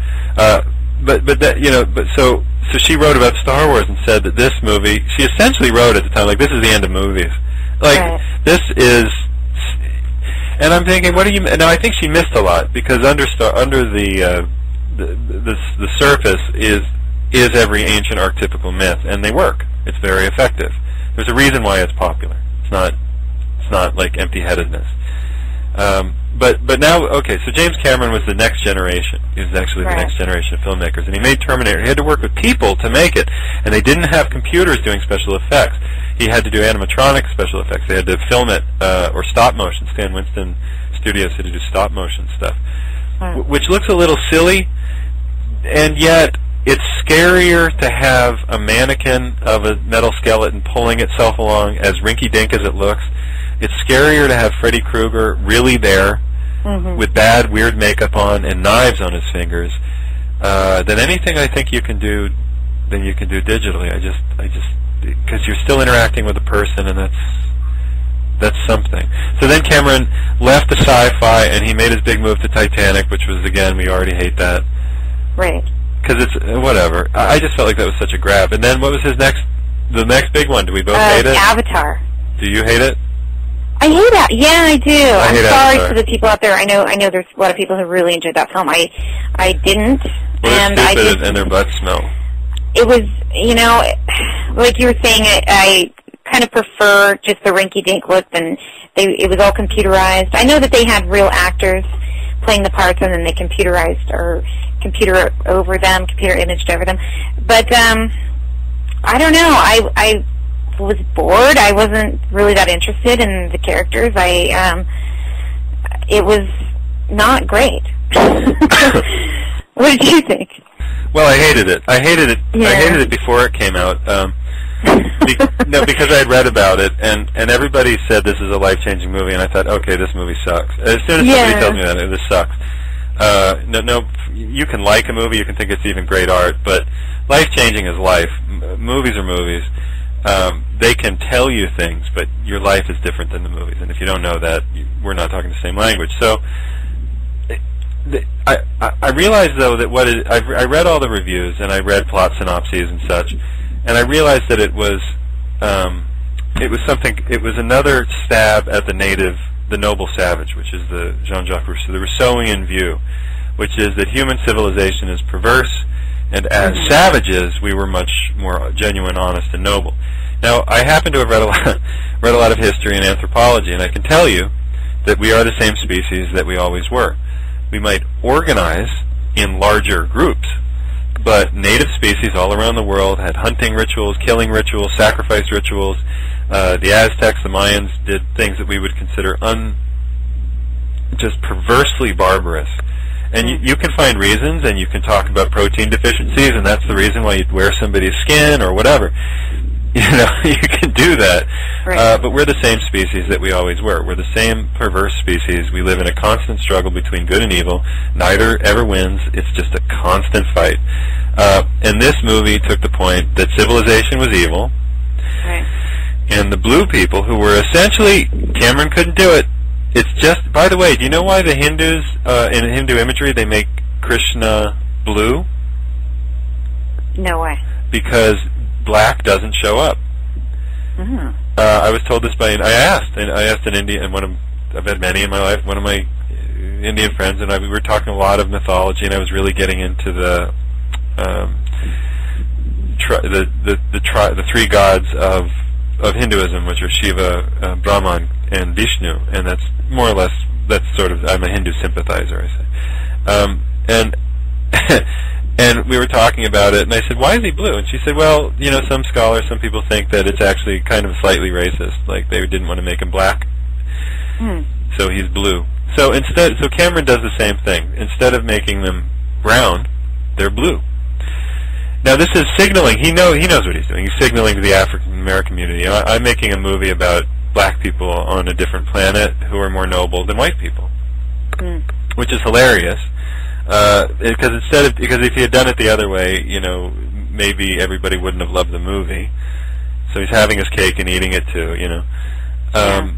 So she wrote about Star Wars and said that this movie, she essentially wrote at the time, like, this is the end of movies. Like, this is. And I'm thinking, what do you? Now I think she missed a lot, because under the surface is every ancient archetypical myth, and they work. It's very effective. There's a reason why it's popular. It's not like empty-headedness. But now, okay, so James Cameron was the next generation. He was actually the next generation of filmmakers, and he made Terminator. He had to work with people to make it, and they didn't have computers doing special effects. He had to do animatronic special effects. They had to film it, or stop motion. Stan Winston Studios had to do stop motion stuff, which looks a little silly, and yet it's scarier to have a mannequin of a metal skeleton pulling itself along, as rinky-dink as it looks. It's scarier to have Freddy Krueger really there, with bad, weird makeup on and knives on his fingers, than anything I think you can do digitally. I just because you're still interacting with a person, and that's something. So then Cameron left the sci-fi, and he made his big move to Titanic, which was, again, we already hate that. Right. Because it's whatever. I just felt like that was such a grab. And then what was the next big one? Do we both hate it? Avatar. Do you hate it? I hate that. Yeah, I do. I'm sorry Avatar. to the people out there. I know there's a lot of people who really enjoyed that film. I didn't. Well, and they're stupid and their butts smell. It was, you know, like you were saying, I kind of prefer just the rinky-dink look, and it was all computerized. I know that they had real actors playing the parts, and then they computerized or computer imaged over them. But I don't know. I was bored. I wasn't really that interested in the characters. It was not great. What did you think? Well, I hated it. I hated it before it came out. Because I had read about it, and everybody said this is a life-changing movie, and I thought, okay, this movie sucks. As soon as somebody tells me that, this sucks. No, you can like a movie, you can think it's even great art, but life-changing is life. Movies are movies. They can tell you things, but your life is different than the movies, and if you don't know that, we're not talking the same language. So I realized, though, that I read all the reviews, and I read plot synopses and such, and I realized that it was another stab at the noble savage, which is the Jean-Jacques Rousseau, the Rousseauian view, which is that human civilization is perverse, and as savages, we were much more genuine, honest, and noble. Now, I happen to have read a lot of history and anthropology, and I can tell you that we are the same species that we always were. We might organize in larger groups, but native species all around the world had hunting rituals, killing rituals, sacrifice rituals. The Aztecs, the Mayans did things that we would consider just perversely barbarous. And you can find reasons, and you can talk about protein deficiencies, and that's the reason why you'd wear somebody's skin or whatever. You know, you can do that. Right. But we're the same species that we always were. We're the same perverse species. We live in a constant struggle between good and evil. Neither ever wins. It's just a constant fight. And this movie took the point that civilization was evil. Right. And the blue people, who were essentially, Cameron couldn't do it. It's just, by the way, do you know why the Hindus, in Hindu imagery, they make Krishna blue? No way. Because black doesn't show up. I was told this by I asked an Indian, and I've had many in my life. One of my Indian friends and we were talking a lot of mythology, and I was really getting into the three gods of Hinduism, which are Shiva, Brahman, and Vishnu, and that's more or less I'm a Hindu sympathizer, I say. And we were talking about it, and I said, "Why is he blue?" And she said, "Well, some scholars, some people think that it's actually kind of slightly racist, like they didn't want to make him black, so he's blue." So Cameron does the same thing. Instead of making them brown, they're blue. Now this is signaling. He knows what he's doing. He's signaling to the African American community. I'm making a movie about black people on a different planet who are more noble than white people, which is hilarious. Because if he had done it the other way, maybe everybody wouldn't have loved the movie. So he's having his cake and eating it too, And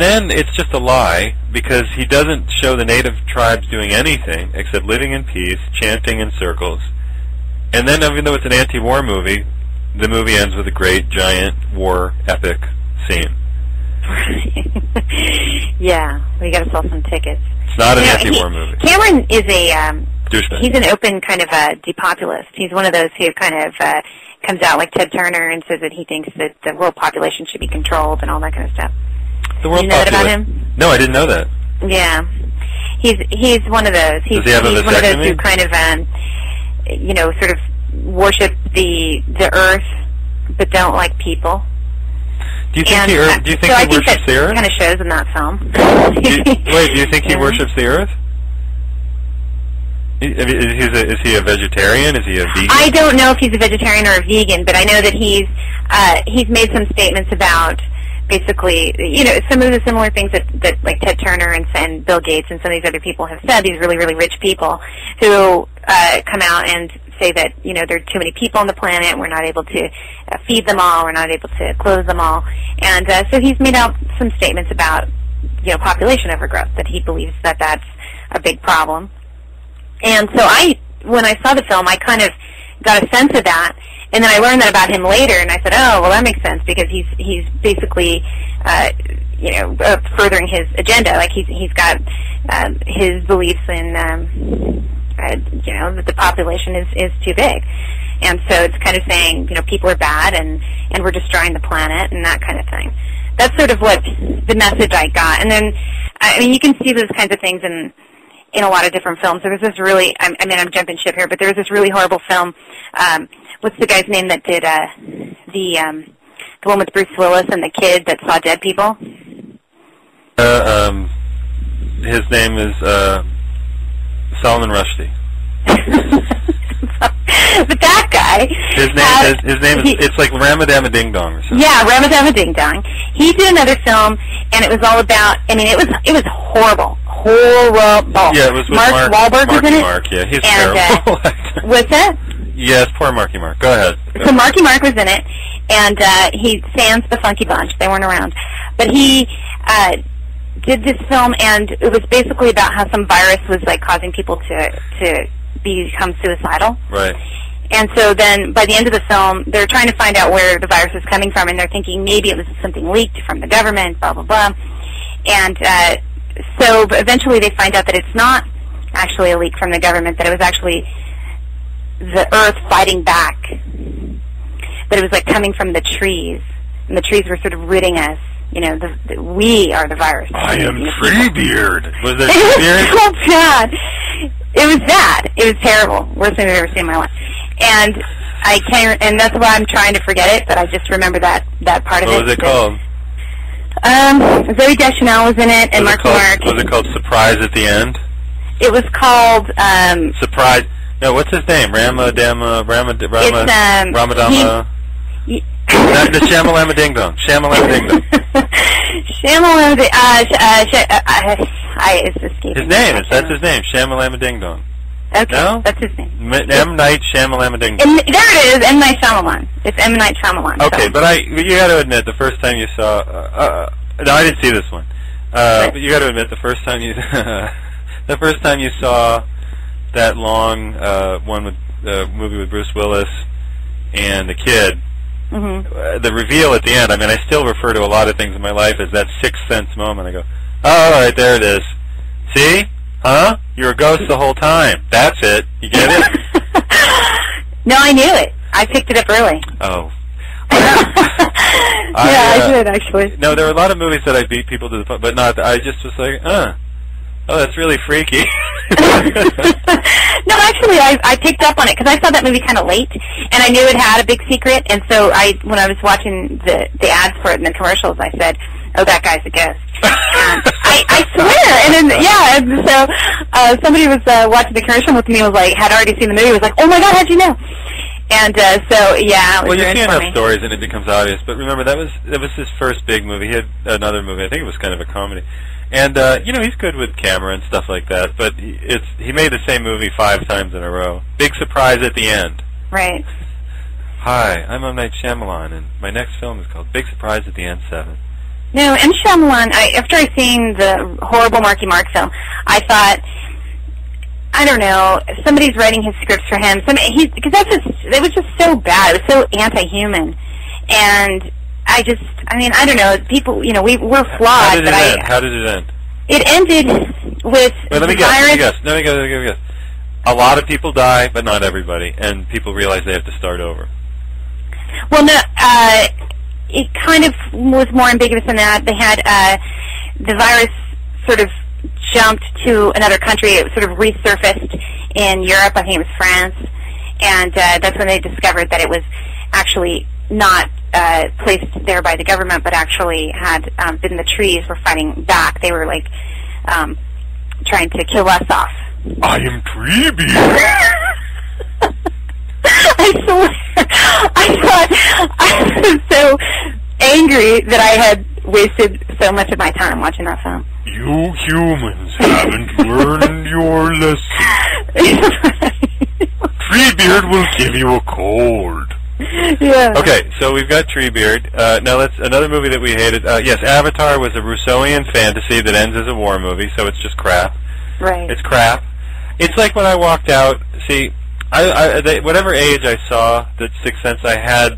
then it's just a lie, because he doesn't show the native tribes doing anything except living in peace, chanting in circles. And then, even though it's an anti-war movie, the movie ends with a great, giant war epic scene. Yeah, we got to sell some tickets. It's not an anti-war movie. Cameron is douchebag. He's an open kind of a depopulist. He's one of those who kind of comes out like Ted Turner and says that he thinks that the world population should be controlled and all that kind of stuff. The world you know that about him? No, I didn't know that. Yeah, he's one of those. Does he have a vasectomy? He's one of those who kind of sort of worship the earth, but don't like people. Do you think he worships the earth? Kind of shows in that film. Do you think he worships the earth? Is he a vegetarian? Is he a vegan? I don't know if he's a vegetarian or a vegan, but I know that he's made some statements about basically, some of the similar things that like Ted Turner and Bill Gates and some of these other people have said. These really, really rich people who come out and say that there are too many people on the planet, and we're not able to feed them all, we're not able to clothe them all, and so he's made out some statements about population overgrowth, that he believes that that's a big problem. And so when I saw the film, I kind of got a sense of that, and then I learned that about him later, and I said, oh, well, that makes sense, because he's basically furthering his agenda. Like he's got his beliefs in that the population is too big, and so it's kind of saying people are bad and we're destroying the planet and that kind of thing. That's sort of what the message I got. And then you can see those kinds of things in a lot of different films. There was this really, I'm jumping ship here, but there was this really horrible film. What's the guy's name that did the one with Bruce Willis and the kid that saw dead people? His name is Salman Rushdie. But that guy. His name is it's like Ramadama Ding Dong or something. Yeah, Ramadama Ding Dong. He did another film, and it was all about. It was horrible. Yeah, it was with Mark Wahlberg was in it. Mark, yeah, he's terrible. What's that? Yes, poor Marky Mark. Go ahead. So Marky Mark was in it, and he sans the Funky Bunch. They weren't around, but he did this film, and it was basically about how some virus was like causing people to become suicidal. Right. And so then, by the end of the film, they're trying to find out where the virus is coming from, and they're thinking maybe it was something leaked from the government, blah, blah, blah. And so eventually they find out that it's not actually a leak from the government, that it was actually the Earth fighting back. That it was like coming from the trees, and the trees were sort of ridding us. We are the virus. I am Treebeard. Was it Treebeard? It was so bad. It was bad. It was terrible. Worst thing I've ever seen in my life. And I can't. And that's why I'm trying to forget it. But I just remember that part of it. What was it called? Zoe Deschanel was in it, and Marky Mark. Was it called Surprise at the End? It was called Surprise. No, what's his name? Ramadama. The Shamalama Ding Dong. Shamalama Ding Dong. Shamalama. It's escaping. His name. That's his name. Shamalama Ding Dong. Okay, no? That's his name. M. Night Shamalama Ding Dong. There it is. M. Night Shyamalan. It's M. Night Shyamalan. Okay, but you got to admit, the first time you saw. No, I didn't see this one. But you got to admit, the first time you saw that long one with movie with Bruce Willis and the kid. the reveal at the end. I mean, I still refer to a lot of things in my life as that sixth sense moment. I go, oh, all right, there it is. See? Huh? You're a ghost the whole time. That's it. You get it? No, I knew it. I picked it up early. Oh. I did, actually. No, there were a lot of movies that I beat people to the punch, but not. I just was like, oh, that's really freaky. No, actually, I picked up on it because I saw that movie kind of late, and I knew it had a big secret. And so when I was watching the ads for it and the commercials, I said, "Oh, that guy's a ghost." I swear. And then and so somebody was watching the commercial with me and was like, had already seen the movie. Was like, "Oh my God, how'd you know?" And so yeah. It was well, you see enough funny. stories and it becomes obvious. But remember, that was his first big movie. He had another movie. I think it was kind of a comedy. And he's good with camera and stuff like that. But he made the same movie 5 times in a row. Big surprise at the end. Right. Hi, I'm M. Night Shyamalan, and my next film is called Big Surprise at the End 7. No, M. Shyamalan. After I seen the horrible Marky Mark film, I thought, I don't know, somebody's writing his scripts for him. Because it was just so bad. It was so anti-human, and I don't know. People, we're flawed. How did it end? It ended with let me guess. A lot of people die, but not everybody, and people realize they have to start over. Well, no, it kind of was more ambiguous than that. They had the virus sort of jumped to another country. It sort of resurfaced in Europe. I think it was France, and that's when they discovered that it was actually not placed there by the government, but actually had been the trees were fighting back. They were like trying to kill us off. I am Treebeard. I swear, I was so angry that I had wasted so much of my time watching that film. You humans haven't learned your lesson. Treebeard will give you a cold. Yeah. Okay, so we've got Treebeard. Now let's another movie that we hated. Yes, Avatar was a Rousseauian fantasy that ends as a war movie, so it's just crap. Right. It's crap. It's like when I walked out. See, whatever age I saw that Sixth Sense, I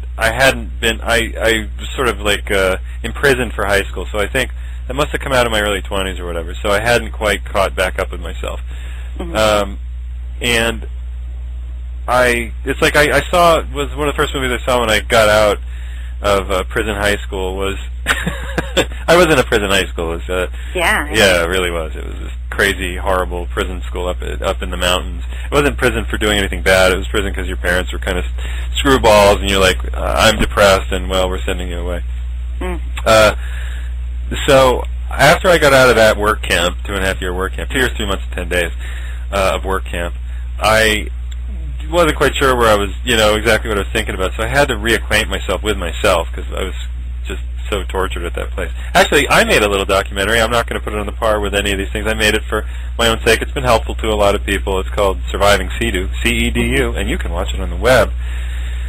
was sort of like imprisoned for high school. So I think that must have come out in my early 20s or whatever. So I hadn't quite caught back up with myself. Mm-hmm. And it's like I saw, was one of the first movies I saw when I got out of prison high school was, I was in a prison high school. It was, yeah, it really was. It was this crazy, horrible prison school up in the mountains. It wasn't prison for doing anything bad. It was prison because your parents were kind of screwballs, and you're like, I'm depressed, and well, we're sending you away. So after I got out of that work camp, 2.5-year work camp, 2 years, 3 months, 10 days of work camp, I wasn't quite sure where I was, exactly what I was thinking about. So I had to reacquaint myself with myself because I was just so tortured at that place. Actually, I made a little documentary. I'm not going to put it on the par with any of these things. I made it for my own sake. It's been helpful to a lot of people. It's called Surviving Cedu, C-E-D-U, and you can watch it on the web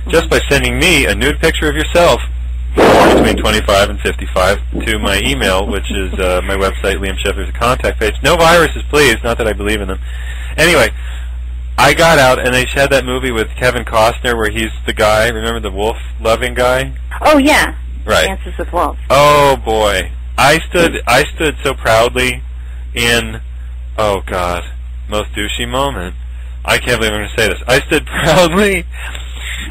just by sending me a nude picture of yourself between 25 and 55 to my email, which is my website, Liam Schiffer's contact page. No viruses, please. Not that I believe in them. Anyway, I got out, and they had that movie with Kevin Costner where he's the guy. Remember the wolf-loving guy? Oh, yeah. Right. Dances with Wolves. Oh, boy. I stood so proudly in, oh, God, most douchey moment. I can't believe I'm going to say this. I stood proudly,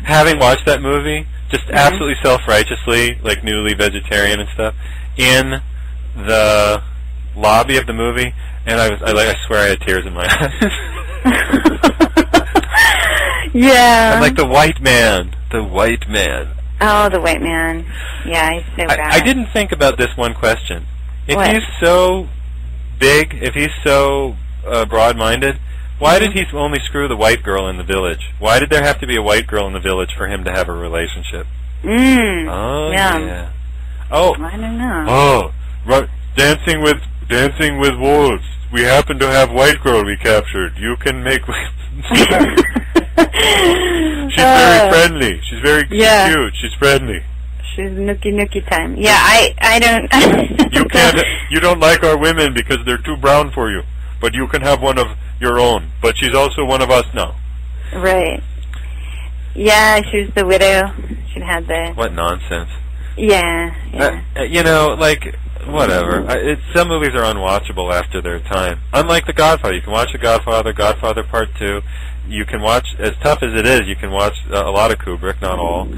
having watched that movie, just absolutely self-righteously, like newly vegetarian and stuff, in the lobby of the movie, and I swear I had tears in my eyes. Yeah. I'm like the white man. The white man. Oh, the white man. Yeah, he's so bad. I didn't think about this one question. If What? he's so big, if he's so broad-minded, why did he only screw the white girl in the village? Why did there have to be a white girl in the village for him to have a relationship? Oh, yeah. Oh. I don't know. Oh, right. Dancing with wolves. We happen to have white girl we captured. You can make... She's very friendly. She's very cute. She's friendly. She's nookie time. Yeah, I don't... You don't like our women because they're too brown for you. But you can have one of your own. But she's also one of us now. Right. Yeah, she was the widow. She had the... What nonsense. Yeah. You know, like, whatever. Some movies are unwatchable after their time. Unlike The Godfather. You can watch The Godfather, Godfather Part 2. You can watch, as tough as it is, you can watch a lot of Kubrick, not all.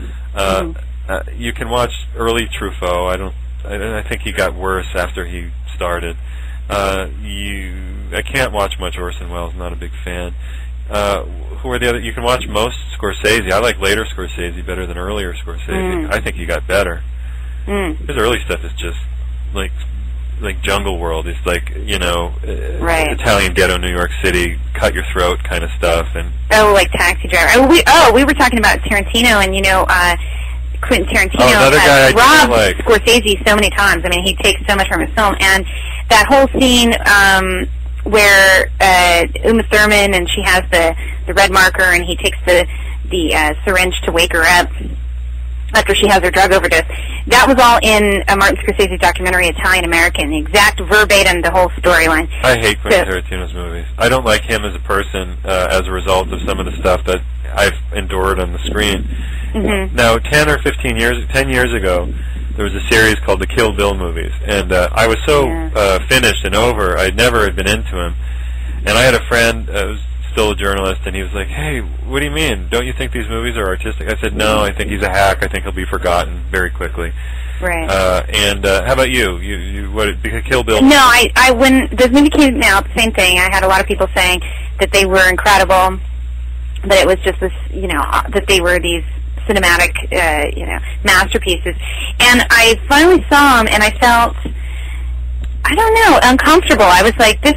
You can watch early Truffaut. I think he got worse after he started. I can't watch much Orson Welles. I'm not a big fan. Who are the other? You can watch most Scorsese. I like later Scorsese better than earlier Scorsese. I think he got better. His early stuff is just like Jungle World. It's like, you know, Italian ghetto New York City, cut your throat kind of stuff. And like Taxi Driver. We were talking about Tarantino, and you know, Quentin Tarantino has robbed Scorsese so many times. I mean, he takes so much from his film, and that whole scene where Uma Thurman, and she has the red marker, and he takes the syringe to wake her up after she has her drug overdose. That was all in a Martin Scorsese documentary, Italian American, the exact verbatim, the whole storyline. I hate Quentin Tarantino's movies. I don't like him as a person as a result of some of the stuff that I've endured on the screen. Now, 10 or 15 years, 10 years ago, there was a series called the Kill Bill movies, and I was so finished and over, I never had been into him. And I had a friend who was still a journalist, and he was like, "Hey, what do you mean? Don't you think these movies are artistic?" I said, "No, I think he's a hack. I think he'll be forgotten very quickly." Right. And how about you? You what? Kill Bill? No, I when those movies came out, the same thing. I had a lot of people saying that they were incredible, that it was just this, you know, that they were these cinematic, you know, masterpieces. And I finally saw them, and I felt, I don't know, uncomfortable. I was like, I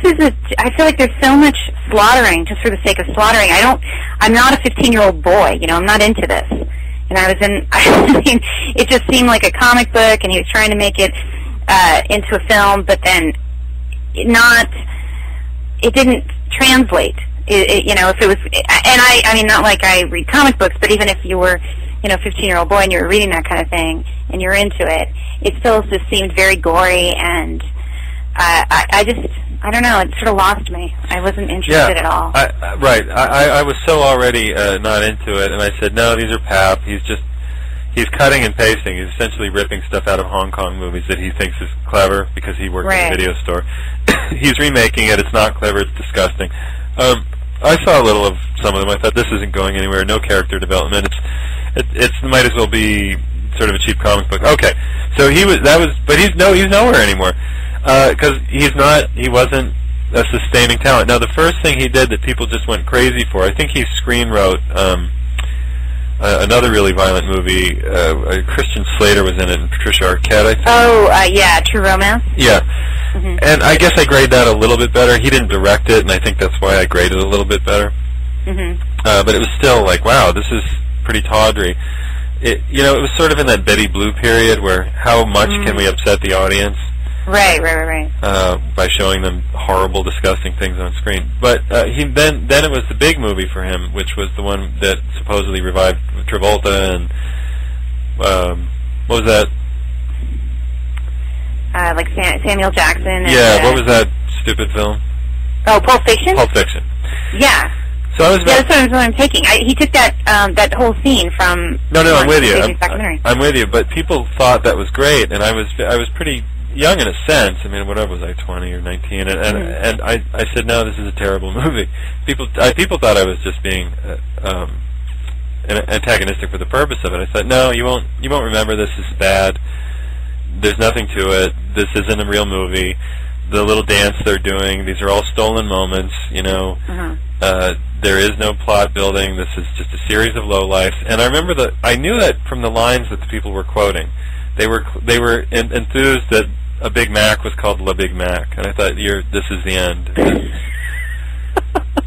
feel like there's so much slaughtering just for the sake of slaughtering. I'm not a 15-year-old boy, you know, I'm not into this. And I mean, it just seemed like a comic book, and he was trying to make it into a film, but then it didn't translate. You know, if it was, and I mean, not like I read comic books, but even if you were, you know, a 15-year-old boy and you were reading that kind of thing, and you're into it, it still just seemed very gory, and I don't know, it sort of lost me. I wasn't interested at all. I was so already not into it, and I said, no, these are pap. He's cutting and pasting. He's essentially ripping stuff out of Hong Kong movies that he thinks is clever because he worked in a video store. He's remaking it. It's not clever. It's disgusting. I saw a little of some of them. I thought, this isn't going anywhere. No character development. It might as well be sort of a cheap comic book. Okay, so but he's nowhere anymore because he wasn't a sustaining talent. Now, the first thing he did that people just went crazy for, I think he screenwrote another really violent movie. Christian Slater was in it, and Patricia Arquette, I think. Yeah, True Romance. Yeah. And I guess I grade that a little bit better. He didn't direct it, and I think that's why I graded it a little bit better. But it was still like, wow, this is pretty tawdry. It was sort of in that Betty Blue period where how much can we upset the audience? Right. By showing them horrible, disgusting things on screen. But then it was the big movie for him, which was the one that supposedly revived Travolta and what was that? Like Samuel Jackson. And, what was that stupid film? Oh, Pulp Fiction? Pulp Fiction. Yeah. So that's what I'm taking. He took that whole scene from. No, I'm with you. I'm with you. But people thought that was great, and I was pretty young in a sense. I mean, whatever was I, 20 or 19, and I said, no, this is a terrible movie. People thought I was just being antagonistic for the purpose of it. I said, no, you won't remember this. This is bad. There's nothing to it. This isn't a real movie. The little dance they're doing, these are all stolen moments, you know. There is no plot building. This is just a series of lowlifes. And I remember I knew that from the lines that the people were quoting. They were enthused that a Big Mac was called La Big Mac, and I thought, this is the end.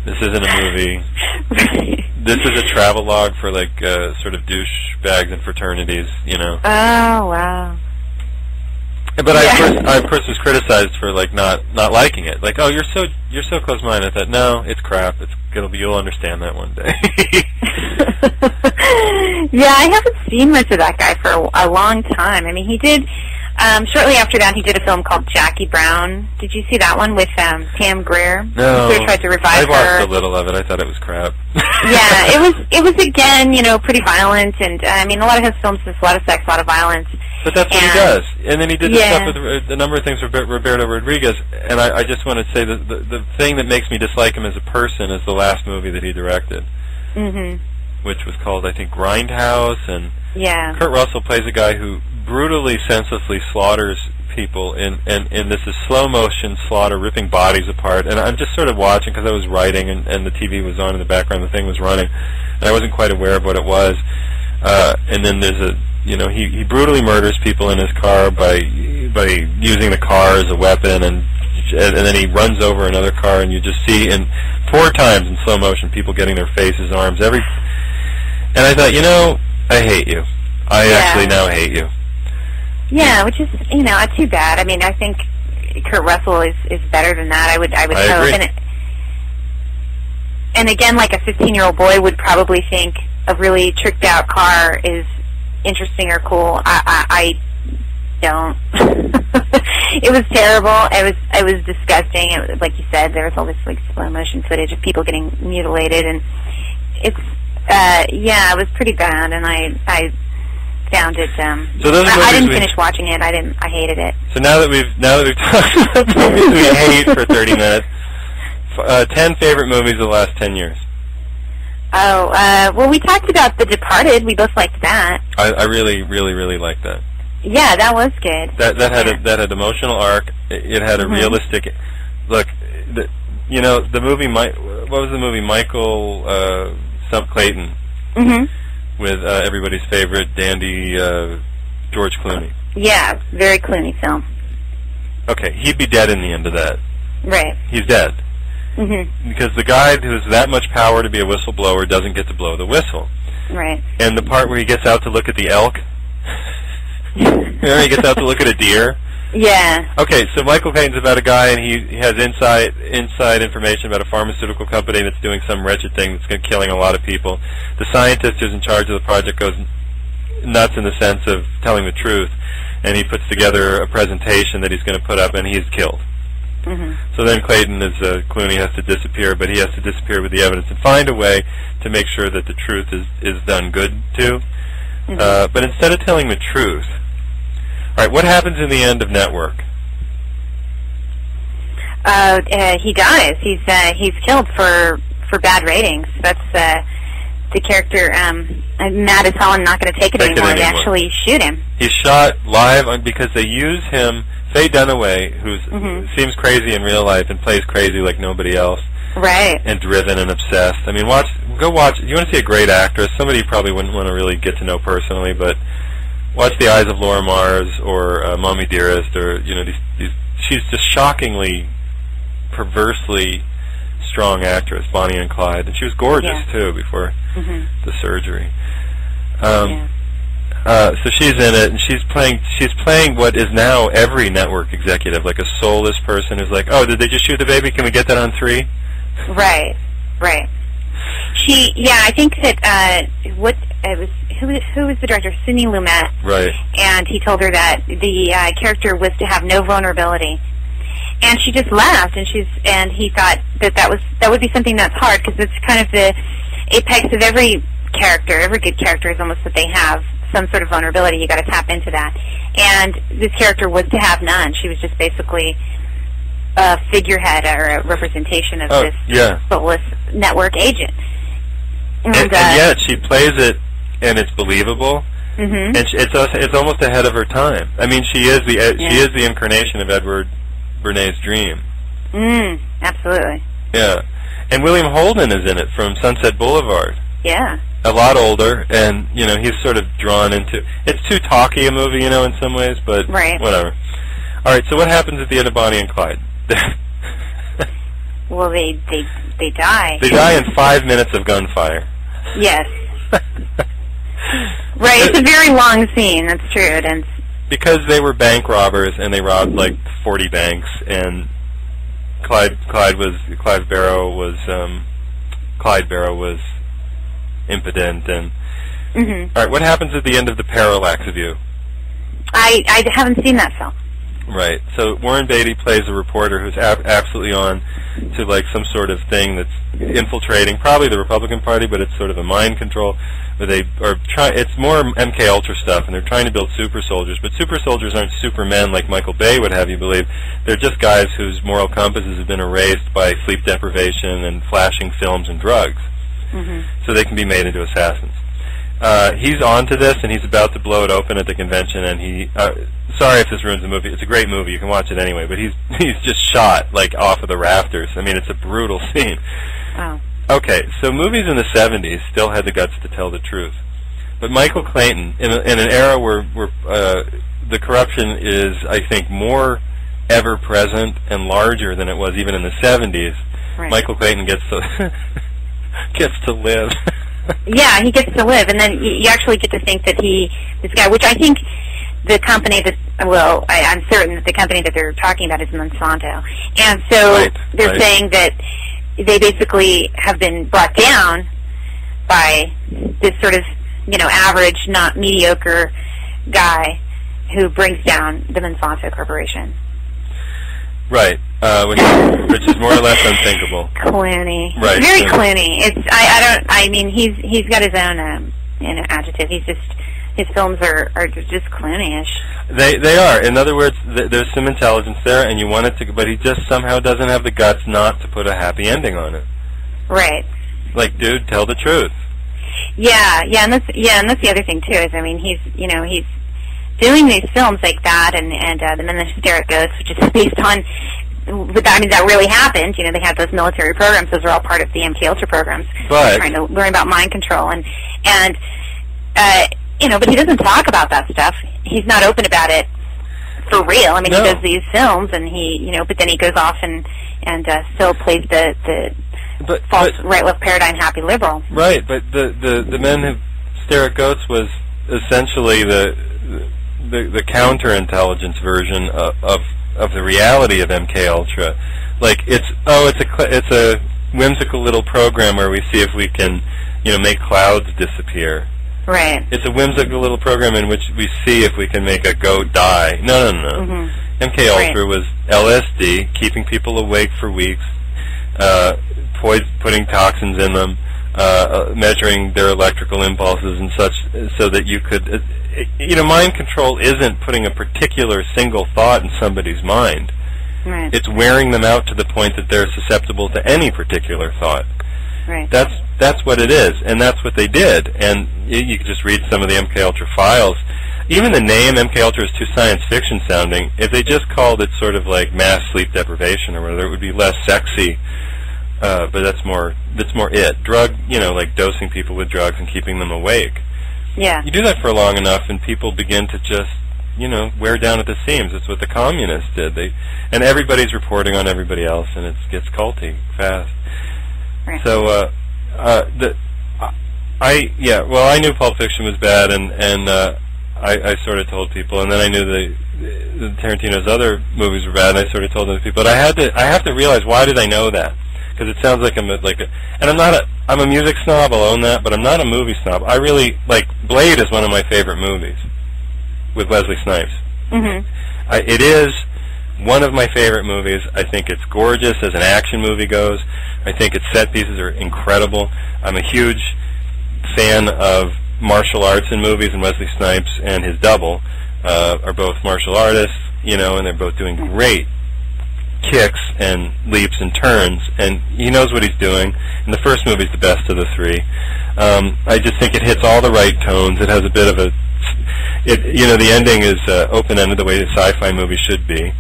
This isn't a movie. This is a travelogue for like sort of douchebags and fraternities, you know. Oh wow. But I of course was criticized for like not liking it. Like, oh, you're so close-minded. I thought, no, it's crap. You'll understand that one day. Yeah, I haven't seen much of that guy for a long time. I mean, he did Shortly after that, he did a film called Jackie Brown. Did you see that one with Pam Grier? No. He sort of tried to revive I watched her. a little of it. I thought it was crap. Yeah, it was again, pretty violent, and I mean, a lot of his films, there's a lot of sex, a lot of violence. But that's what he does. And then he did Yeah. stuff with a number of things with Roberto Rodriguez. And I just want to say that the thing that makes me dislike him as a person is the last movie that he directed, which was called, I think, Grindhouse. And Yeah. Kurt Russell plays a guy who brutally, senselessly slaughters people in this is slow motion slaughter, ripping bodies apart. And I'm just sort of watching because I was writing and the TV was on in the background, the thing was running, and I wasn't quite aware of what it was. And then there's he brutally murders people in his car by using the car as a weapon, and then he runs over another car, and you just see in 4 times in slow motion people getting their faces, arms, and I thought, I hate you. I actually now hate you. Yeah, which is too bad. I mean, I think Kurt Russell is better than that. I would hope. Agree. And again, like a 15-year-old boy would probably think a really tricked out car is interesting or cool. I don't. It was terrible. It was disgusting. It was, like you said, there was all this like slow motion footage of people getting mutilated, and it's it was pretty bad. And I found it. So those I didn't finish watching it. I hated it. So now that we've talked about movies we hate for 30 minutes, 10 favorite movies of the last 10 years. Oh, well, we talked about The Departed. We both liked that. I really, really, really liked that. Yeah, that was good. That had emotional arc. It had a realistic look. The movie. What was the movie? Michael Clayton. With everybody's favorite dandy George Clooney. Yeah, very Clooney film. Okay, he'd be dead in the end of that. Right. He's dead. Because the guy who has that much power to be a whistleblower doesn't get to blow the whistle. Right. And the part where he gets out to look at the elk, he gets out to look at a deer. Yeah. Okay, so Michael Clayton's about a guy, and he has inside information about a pharmaceutical company that's doing some wretched thing that's killing a lot of people. The scientist who's in charge of the project goes nuts in the sense of telling the truth, and he puts together a presentation that he's going to put up, and he's killed. So then Clayton, Clooney, has to disappear, but he has to disappear with the evidence and find a way to make sure that the truth is done good to. But instead of telling the truth, all right, what happens in the end of Network? He dies. He's killed for bad ratings. That's the character. Matt is Helen not going to take it anymore. They actually shoot him. He's shot live because they use him. Faye Dunaway, who seems crazy in real life and plays crazy like nobody else. Right. And driven and obsessed. I mean, go watch. You want to see a great actress? Somebody you probably wouldn't want to really get to know personally, but watch The Eyes of Laura Mars or Mommy Dearest, or she's just shockingly, perversely strong actress, Bonnie and Clyde, and she was gorgeous too before the surgery. So she's in it, and she's playing what is now every network executive, like a soulless person who's like, oh, did they just shoot the baby? Can we get that on 3? Right. I think that who was the director? Sidney Lumet. Right. And he told her that the character was to have no vulnerability, and she just laughed, and he thought that would be something that's hard, because it's kind of the apex of every character. Every good character is almost that they have some sort of vulnerability. You got to tap into that, and this character was to have none. She was just basically a figurehead or a representation of this soulless network agent. And yet she plays it, and it's believable, and it's almost ahead of her time. I mean, she is the incarnation of Edward Bernays' dream. Absolutely. Yeah, and William Holden is in it from Sunset Boulevard. Yeah. A lot older, and he's sort of drawn into. It's too talky a movie, in some ways, but whatever. All right, so what happens at the end of Bonnie and Clyde? Well, they die. They die in 5 minutes of gunfire. Yes. Right. It's a very long scene. That's true. And because they were bank robbers and they robbed like 40 banks, and Clyde Barrow was impotent, and all right, what happens at the end of The Parallax View? I haven't seen that film. Right. So Warren Beatty plays a reporter who's absolutely on to like some sort of thing that's infiltrating probably the Republican Party, but it's sort of a mind control where they are it's more MK Ultra stuff, and they're trying to build super soldiers, but super soldiers aren't supermen like Michael Bay would have you believe. They're just guys whose moral compasses have been erased by sleep deprivation and flashing films and drugs. So they can be made into assassins. He's on to this, and he's about to blow it open at the convention, and he sorry if this ruins the movie. It's a great movie. You can watch it anyway, but he's just shot like off of the rafters. I mean, it's a brutal scene. Wow. Okay, so movies in the 70s still had the guts to tell the truth. But Michael Clayton, in an era where the corruption is, I think, more ever present and larger than it was even in the 70s, Right. Michael Clayton gets to gets to live. Yeah, he gets to live, and then you actually get to think that this guy, which I think the company that, well, I'm certain that the company that they're talking about is Monsanto, and so they're saying that they basically have been brought down by this sort of, average, not mediocre guy who brings down the Monsanto Corporation. Right, which is more or less unthinkable. Clooney, right? Very Clooney. He's got his own adjective. His films are just Clooney-ish. They are. In other words, there's some intelligence there, and you want it to, but he just somehow doesn't have the guts not to put a happy ending on it. Right. Like, dude, tell the truth. Yeah, and that's the other thing too. Is he's doing these films like that, and then the Hysteric Ghost, which is based on. That really happened. They had those military programs. Those are all part of the MK Ultra programs. But trying to learn about mind control and but he doesn't talk about that stuff. He's not open about it for real. He does these films, and but then he goes off and still plays the false right-left paradigm happy liberal. Right, but the Men Who Stare at Goats was essentially the counterintelligence version of the reality of MK Ultra. Like it's a whimsical little program where we see if we can make clouds disappear. Right. It's a whimsical little program in which we see if we can make a goat die. No. MK Ultra was LSD, keeping people awake for weeks, putting toxins in them, measuring their electrical impulses and such, so that you could, mind control isn't putting a particular single thought in somebody's mind. Right. It's wearing them out to the point that they're susceptible to any particular thought. Right. That's what it is, and that's what they did. And you could just read some of the MK Ultra files. Even the name MK Ultra is too science fiction sounding. If they just called it sort of like mass sleep deprivation or whatever, it would be less sexy. But that's more it. Drug, like dosing people with drugs and keeping them awake. Yeah. You do that for long enough, and people begin to just, wear down at the seams. It's what the communists did. And everybody's reporting on everybody else, and it gets culty fast. Right. So, I knew Pulp Fiction was bad, and I sort of told people, and then I knew the Tarantino's other movies were bad, and I sort of told other people. But I have to realize, why did I know that? Because it sounds like I'm a music snob, I'll own that, but I'm not a movie snob. I really, Blade is one of my favorite movies, with Wesley Snipes. Mm-hmm. It is one of my favorite movies. I think it's gorgeous as an action movie goes. I think its set pieces are incredible. I'm a huge fan of martial arts in movies, and Wesley Snipes and his double are both martial artists, and they're both doing great kicks and leaps and turns, and he knows what he's doing. And the first movie's the best of the three. I just think it hits all the right tones. It has a bit of the ending is open-ended the way a sci-fi movie should be.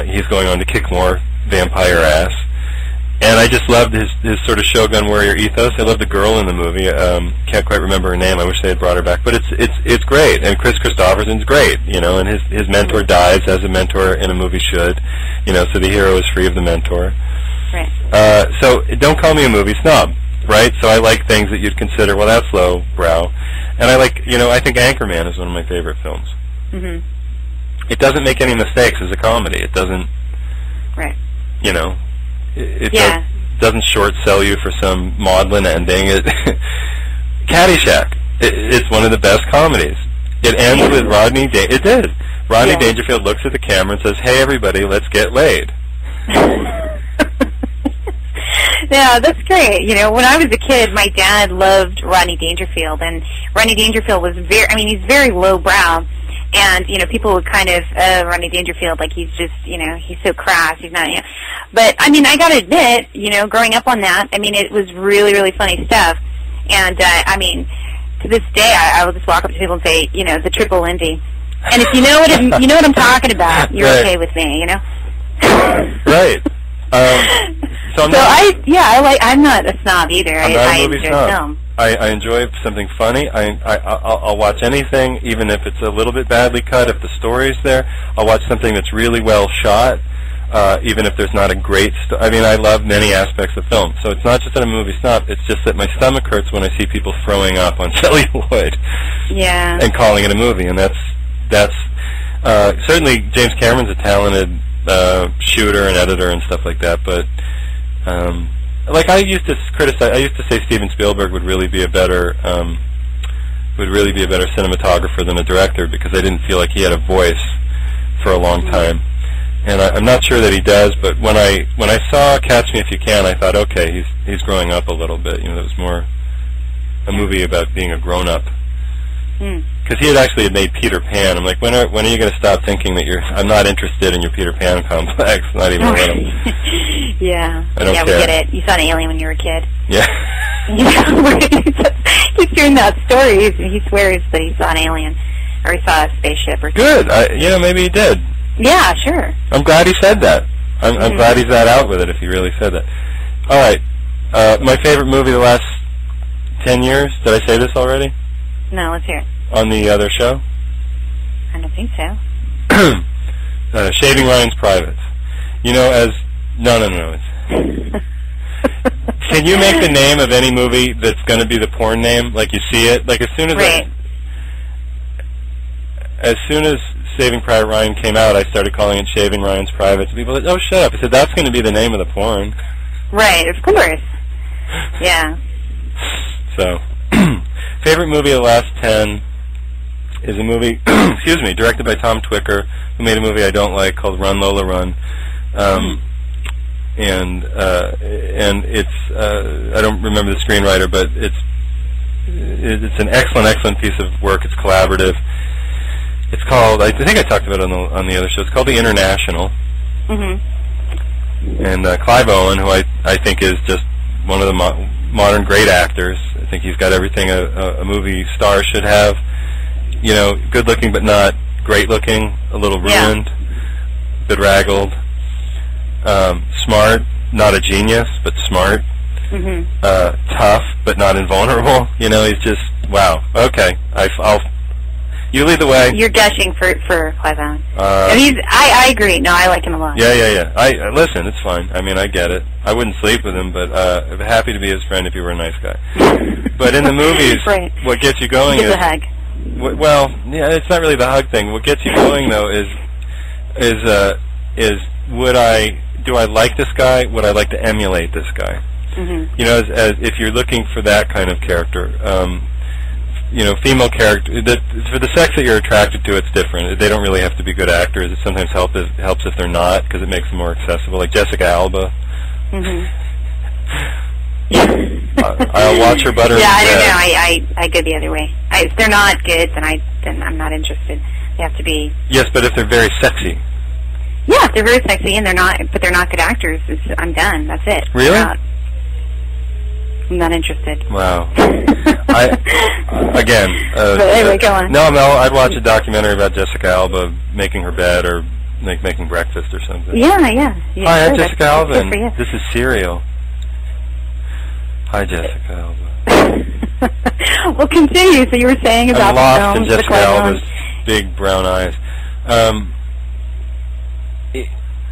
He's going on to kick more vampire ass. And I just loved his sort of Shogun warrior ethos. I love the girl in the movie. Can't quite remember her name. I wish they had brought her back. But it's great. And Chris Christopherson's great. And his mentor dies, as a mentor in a movie should. So the hero is free of the mentor. Right. So don't call me a movie snob, right? So I like things that you'd consider, well, that's low brow. And I like, I think Anchorman is one of my favorite films. Mm-hmm. It doesn't make any mistakes as a comedy. It doesn't. Right. It doesn't short sell you for some maudlin ending. Caddyshack. It's one of the best comedies. It ends with Rodney. It did. Rodney Yeah. Dangerfield looks at the camera and says, "Hey, everybody, let's get laid." Yeah, that's great. You know, when I was a kid, my dad loved Rodney Dangerfield, and Rodney Dangerfield was he's very lowbrow, and, you know, people would kind of, Rodney Dangerfield, like he's just, you know, he's so crass, he's not, you know. But, I mean, I gotta admit, you know, growing up on that, I mean, it was really, really funny stuff, and, I mean, to this day, I will just walk up to people and say, you know, the triple Lindy. And if you know what I'm talking about, you're Right. okay with me, you know? Right. I'm not a snob either. I'm not I a movie enjoy snob. film. I enjoy something funny. I'll watch anything, even if it's a little bit badly cut. If the story's there, I'll watch something that's really well shot, even if there's not a great I mean, I love many aspects of film. So it's not just that I'm a movie snob. It's just that my stomach hurts when I see people throwing up on celluloid. Yeah. And calling it a movie, and that's certainly James Cameron's a talented shooter and editor and stuff like that, but like I used to say Steven Spielberg would really be a better cinematographer than a director, because I didn't feel like he had a voice for a long time, and I'm not sure that he does. But when I saw Catch Me If You Can, I thought, okay, he's growing up a little bit. You know, it was more a movie about being a grown up. Because he had made Peter Pan. I'm like, when are you going to stop thinking that I'm not interested in your Peter Pan complex? Not even a little. Yeah. I don't care. We get it. You saw an alien when you were a kid. Yeah. He's hearing that story. He swears that he saw an alien, or he saw a spaceship, or something. Good. Maybe he did. Yeah, sure. I'm glad he said that. I'm glad he's that out with it, if he really said that. All right. My favorite movie the last 10 years. Did I say this already? No, let's hear it. On the other show? I don't think so. Shaving Ryan's Privates. You know, No. Can you make the name of any movie that's going to be the porn name? Like, you see it? Like, as soon as Saving Private Ryan came out, I started calling it Shaving Ryan's Privates. People were like, oh, shut up. I said, that's going to be the name of the porn. Right, of course. Yeah. So, favorite movie of the last 10 is a movie, directed by Tom Twicker, who made a movie I don't like called Run, Lola, Run. And it's I don't remember the screenwriter, but it's an excellent piece of work. It's collaborative. It's called, I think I talked about it on the other show. It's called The International. And Clive Owen, who I think is just one of the modern great actors. I think he's got everything a movie star should have. You know, good looking but not great looking, a little ruined, bedraggled, smart, not a genius, but smart, tough but not invulnerable. You know, he's just, wow. Okay, you lead the way. You're gushing for Clive Owen. I agree. No, I like him a lot. Yeah. Listen, it's fine. I mean, I get it. I wouldn't sleep with him, but I'm happy to be his friend if he were a nice guy. But in the movies, right. What gets you going is a hug. Well, yeah, it's not really the hug thing. What gets you going though is do I like this guy? Would I like to emulate this guy? You know, as if you're looking for that kind of character. You know, female character. For the sex that you're attracted to, it's different. They don't really have to be good actors. It sometimes helps if they're not, because it makes them more accessible. Like Jessica Alba. I'll watch her butter. Yeah, I don't know. I go the other way. If they're not good, then I'm not interested. They have to be. Yes, but if they're very sexy. Yeah, if they're very sexy and they're not good actors, I'm done. That's it. Really? I'm not interested. Wow. But anyway, go on. No, I'd watch a documentary about Jessica Alba making her bed or making breakfast or something. Yeah. Hi, I'm Jessica Alba, and you. this is cereal. Hi, Jessica Alba. Well, continue. So you were saying about I'm the lost films, in Jessica the Alba's big brown eyes.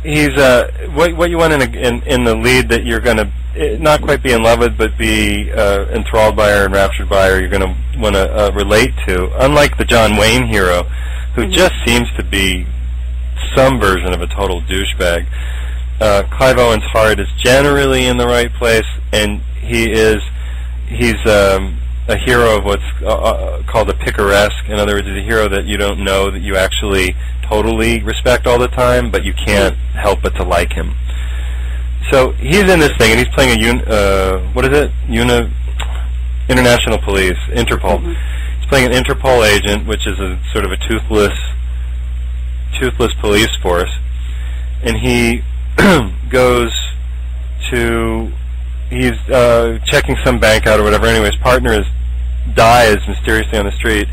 He's what you want in the lead that you're going to not quite be in love with, but be enthralled by her and raptured by her. You're going to want to relate to. Unlike the John Wayne hero, who just seems to be some version of a total douchebag. Clive Owen's heart is generally in the right place, and he's a hero of what's called a picaresque. In other words, he's a hero that you don't know that you actually totally respect all the time, but you can't help but to like him. So he's in this thing, and he's playing International Police, Interpol. He's playing an Interpol agent, which is a sort of a toothless police force, and he he's checking some bank out or whatever. Anyway, his partner dies mysteriously on the street.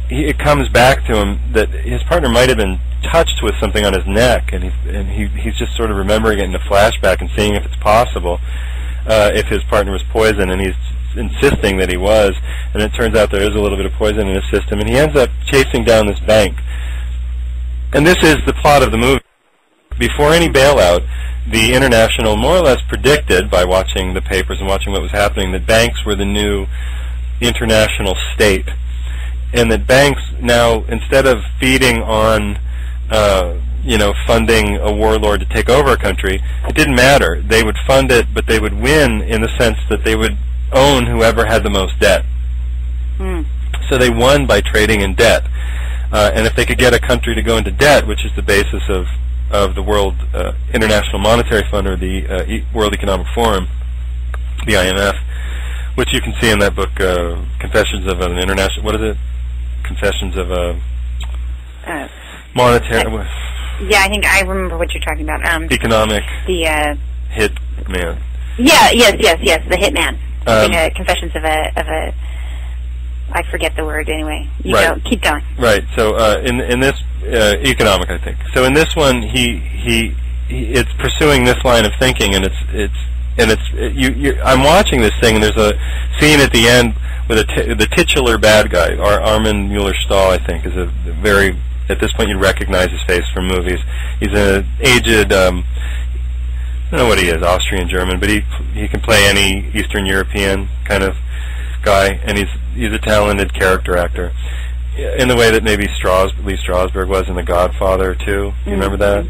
It comes back to him that his partner might have been touched with something on his neck, and he's just sort of remembering it in a flashback and seeing if it's possible if his partner was poisoned, and he's insisting that he was, and it turns out there is a little bit of poison in his system, and he ends up chasing down this bank. And this is the plot of the movie. Before any bailout, the International more or less predicted, by watching the papers and watching what was happening, that banks were the new international state, and that banks now, instead of feeding on funding a warlord to take over a country, it didn't matter. They would fund it, but they would win in the sense that they would own whoever had the most debt. So they won by trading in debt. And if they could get a country to go into debt, which is the basis of the World International Monetary Fund, or the World Economic Forum, the IMF, which you can see in that book, Confessions of an International, what is it? Confessions of a Monetary... Yeah, I think I remember what you're talking about. Economic... The... Hit man. Yeah, yes, the hitman. Confessions of a... I forget the word anyway. You right. go, keep going. Right. So in this economic, I think. So in this one, it's pursuing this line of thinking, and I'm watching this thing, and there's a scene at the end with the titular bad guy, Armin Mueller-Stahl, I think, is a very, at this point you recognize his face from movies. He's an aged, I don't know what he is, Austrian German, but he can play any Eastern European kind of guy, and he's a talented character actor, in the way that maybe Lee Strasberg was in The Godfather too. You remember that?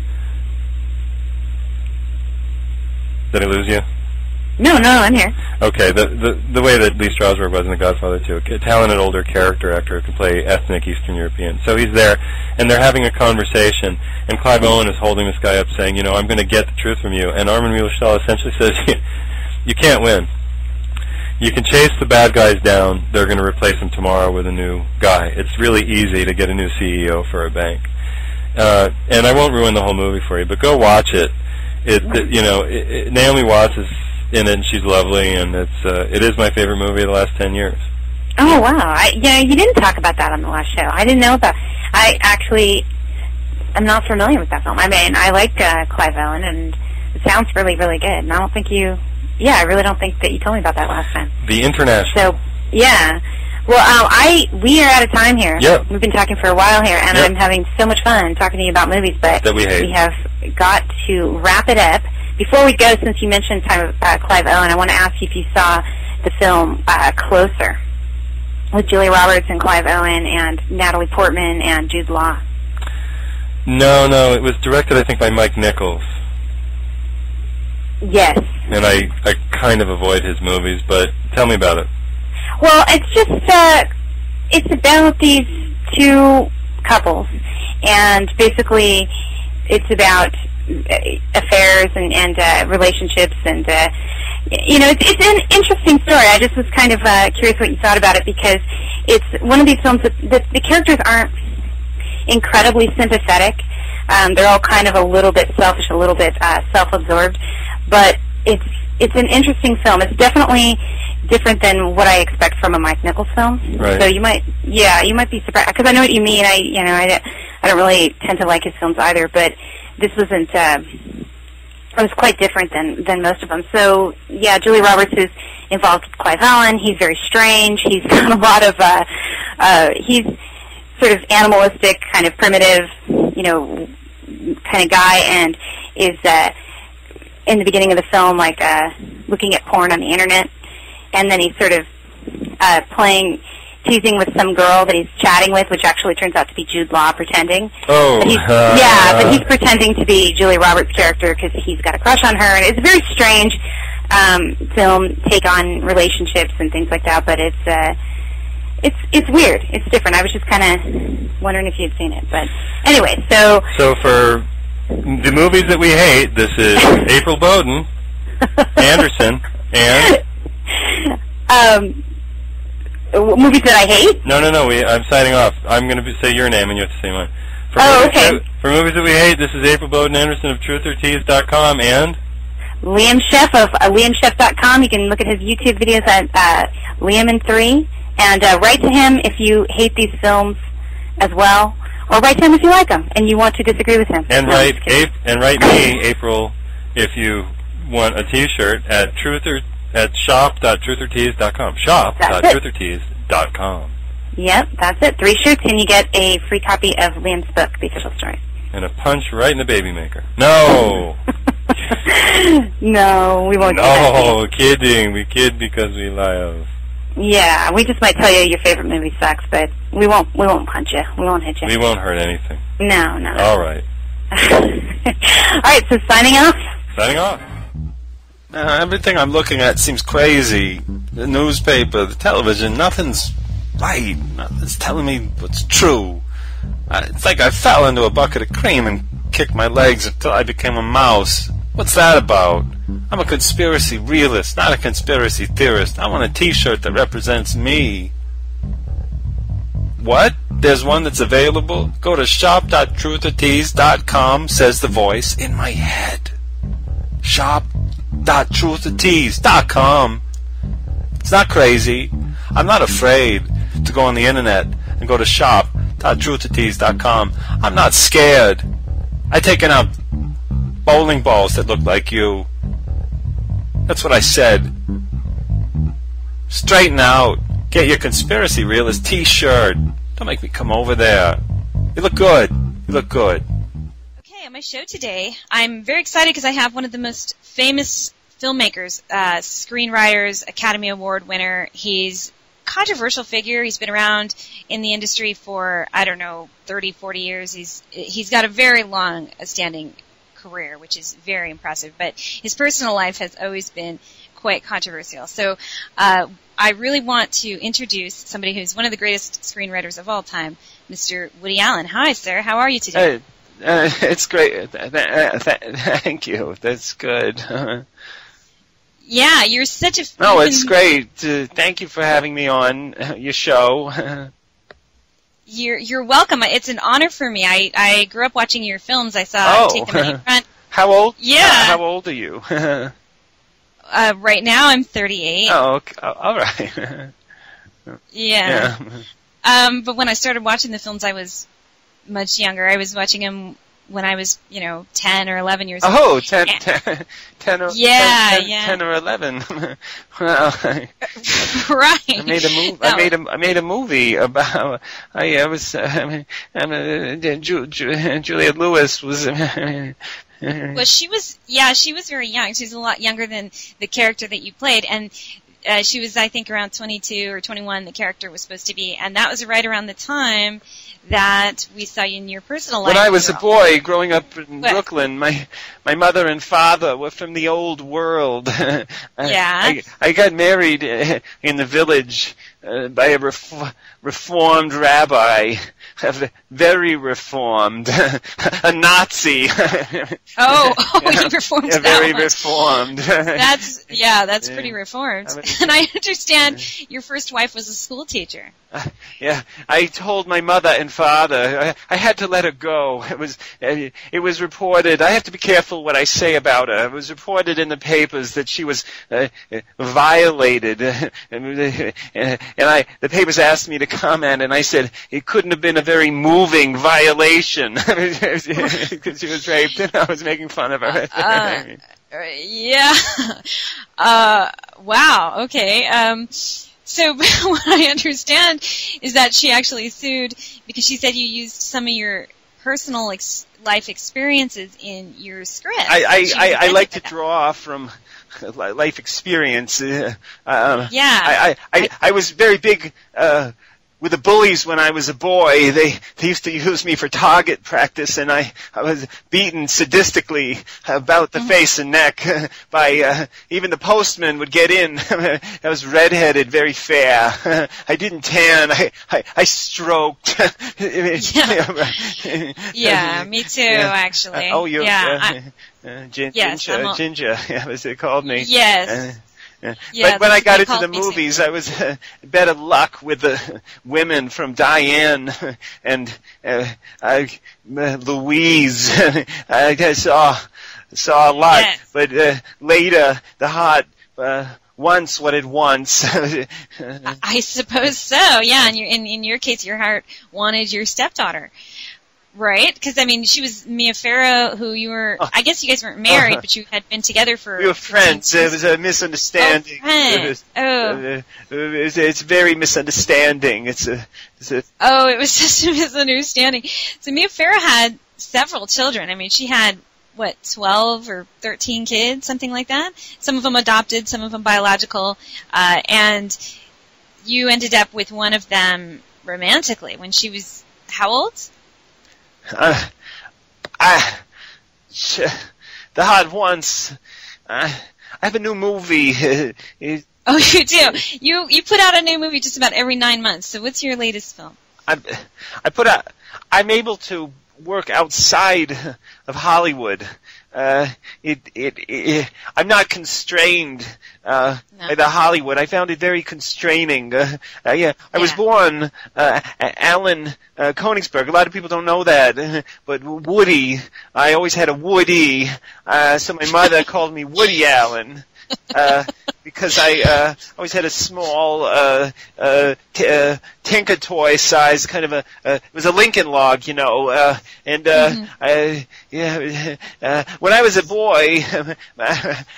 Did I lose you? No, I'm here. Okay, the way that Lee Strasberg was in The Godfather too, a talented older character actor who can play ethnic Eastern European. So he's there, and they're having a conversation, and Clive Owen is holding this guy up, saying, I'm going to get the truth from you, and Armin Mueller-Stahl essentially says, you can't win. You can chase the bad guys down. They're going to replace them tomorrow with a new guy. It's really easy to get a new CEO for a bank. And I won't ruin the whole movie for you, but go watch it. Naomi Watts is in it, and she's lovely, and it is my favorite movie of the last 10 years. Oh, wow. You didn't talk about that on the last show. I didn't know about. I actually am not familiar with that film. I mean, I like Clive Owen, and it sounds really, really good. And I don't think you. Yeah, I really don't think that you told me about that last time. The International. So, yeah. Well, we are out of time here. Yep. We've been talking for a while here, and I'm having so much fun talking to you about movies, but that we hate. We have got to wrap it up. Before we go, since you mentioned Clive Owen, I want to ask you if you saw the film Closer with Julia Roberts and Clive Owen and Natalie Portman and Jude Law. No, it was directed, I think, by Mike Nichols. Yes. And I kind of avoid his movies, but tell me about it. Well, it's just, it's about these two couples, and basically it's about affairs and relationships, and, it's an interesting story. I just was kind of curious what you thought about it, because it's one of these films that the characters aren't incredibly sympathetic. They're all kind of a little bit selfish, a little bit self-absorbed, but it's an interesting film. It's definitely different than what I expect from a Mike Nichols film. Right. So you might be surprised, because I know what you mean. I don't really tend to like his films either, but this wasn't. It was quite different than most of them. So yeah, Julia Roberts is involved with Clive Owen. He's very strange. He's got a lot of. He's sort of animalistic, kind of primitive, kind of guy, and is in the beginning of the film looking at porn on the internet, and then he's sort of teasing with some girl that he's chatting with, which actually turns out to be Jude Law pretending. Oh. But he's pretending to be Julia Roberts' character because he's got a crush on her, and it's very strange. film take on relationships and things like that, but it's weird. It's different. I was just kind of wondering if you'd seen it, but anyway, so for the movies that we hate, this is April Bowden, Anderson, and movies that I hate. No. I'm signing off. I'm going to say your name, and you have to say mine. Okay. For movies that we hate, this is April Bowden Anderson of TruthOrTease.com and Liam Sheff of LiamSheff.com. You can look at his YouTube videos at Liam3, and write to him if you hate these films as well, or write to him if you like them and you want to disagree with him. And write me, April, if you want a T-shirt at shop.truthortease.com. Shop.truthortease.com. Yep, that's it. 3 shirts, and you get a free copy of Liam's book, The Official Story. And a punch right in the baby maker. No! No, we won't do that. No, kidding. We kid because we laugh. Yeah, we just might tell you your favorite movie sucks, but we won't punch you. We won't hit you. We won't hurt anything. No. All right. All right, so signing off. Signing off. Everything I'm looking at seems crazy. The newspaper, the television, nothing's right. Nothing's telling me what's true. It's like I fell into a bucket of cream and kicked my legs until I became a mouse. What's that about? I'm a conspiracy realist, not a conspiracy theorist. I want a T-shirt that represents me. What? There's one that's available? Go to shop.truthortease.com, says the voice in my head. Shop.truthortease.com. It's not crazy. I'm not afraid to go on the internet and go to shop.truthortease.com. I'm not scared. I taken out bowling balls that look like you. That's what I said. Straighten out. Get your conspiracy realist T-shirt. Don't make me come over there. You look good. You look good. Okay, on my show today, I'm very excited because I have one of the most famous filmmakers, screenwriters, Academy Award winner. He's a controversial figure. He's been around in the industry for, 30, 40 years. He's got a very long standing career, which is very impressive, but his personal life has always been quite controversial. So I really want to introduce somebody who's one of the greatest screenwriters of all time, Mr. Woody Allen. Hi, sir. How are you today? It's great. Thank you. That's good. Yeah, you're such a... No, it's great. Thank you for having me on your show. You're welcome. It's an honor for me. I grew up watching your films. I saw Take the Money Front. How old? Yeah. How old are you? Right now I'm 38. Oh, okay. All right. Yeah. But when I started watching the films, I was much younger. I was watching them when I was, 10 or 11 years old. Oh, 10 or 11. Well, right. I made a movie about. Juliette Lewis was. Well, she was very young. She was a lot younger than the character that you played, and she was, I think, around 22 or 21. The character was supposed to be, and that was right around the time that we saw you in your personal life. When I was a boy growing up in Brooklyn, my mother and father were from the old world. Yeah. I got married in the village by a reformed rabbi, very reformed, a Nazi. Oh, he reformed that very much. Reformed. That's pretty reformed. And I understand your first wife was a school teacher. Yeah, I told my mother and father I had to let her go. It was reported. I have to be careful what I say about her. It was reported in the papers that she was violated, and the papers asked me to comment, and I said it couldn't have been a very moving violation because she was raped, and I was making fun of her. Yeah. Wow. Okay. So what I understand is that she actually sued because she said you used some of your personal life experiences in your script. I like to draw from life experience. Yeah. I was very big with the bullies when I was a boy. They used to use me for target practice, and I was beaten sadistically about the face and neck by even the postman would get in. I was redheaded, very fair. I didn't tan. I stroked. Yeah, me too, actually. Oh, you? Yeah. Ginger, as they called me. Yes. But when I got into the movies, I was better luck with the women from Diane and Louise. I saw a lot, yes. But later the heart once what it wants. I suppose so. Yeah, in your case, your heart wanted your stepdaughter. Right? Because, I mean, she was Mia Farrow, who you were, I guess you guys weren't married, but you had been together for... We were friends. It was a misunderstanding. It's very misunderstanding. It was just a misunderstanding. So Mia Farrow had several children. I mean, she had, 12 or 13 kids, something like that? Some of them adopted, some of them biological. And you ended up with one of them romantically when she was, how old? The Hot Ones. I have a new movie. Oh, you do? You put out a new movie just about every 9 months. So what's your latest film? I'm able to work outside of Hollywood. I'm not constrained by the Hollywood. I found it very constraining. I was born Alan Koenigsberg. A lot of people don't know that, but Woody. I always had a Woody, so my mother called me Woody Allen. Because I always had a small Tinker Toy size kind of it was a Lincoln log, and when I was a boy,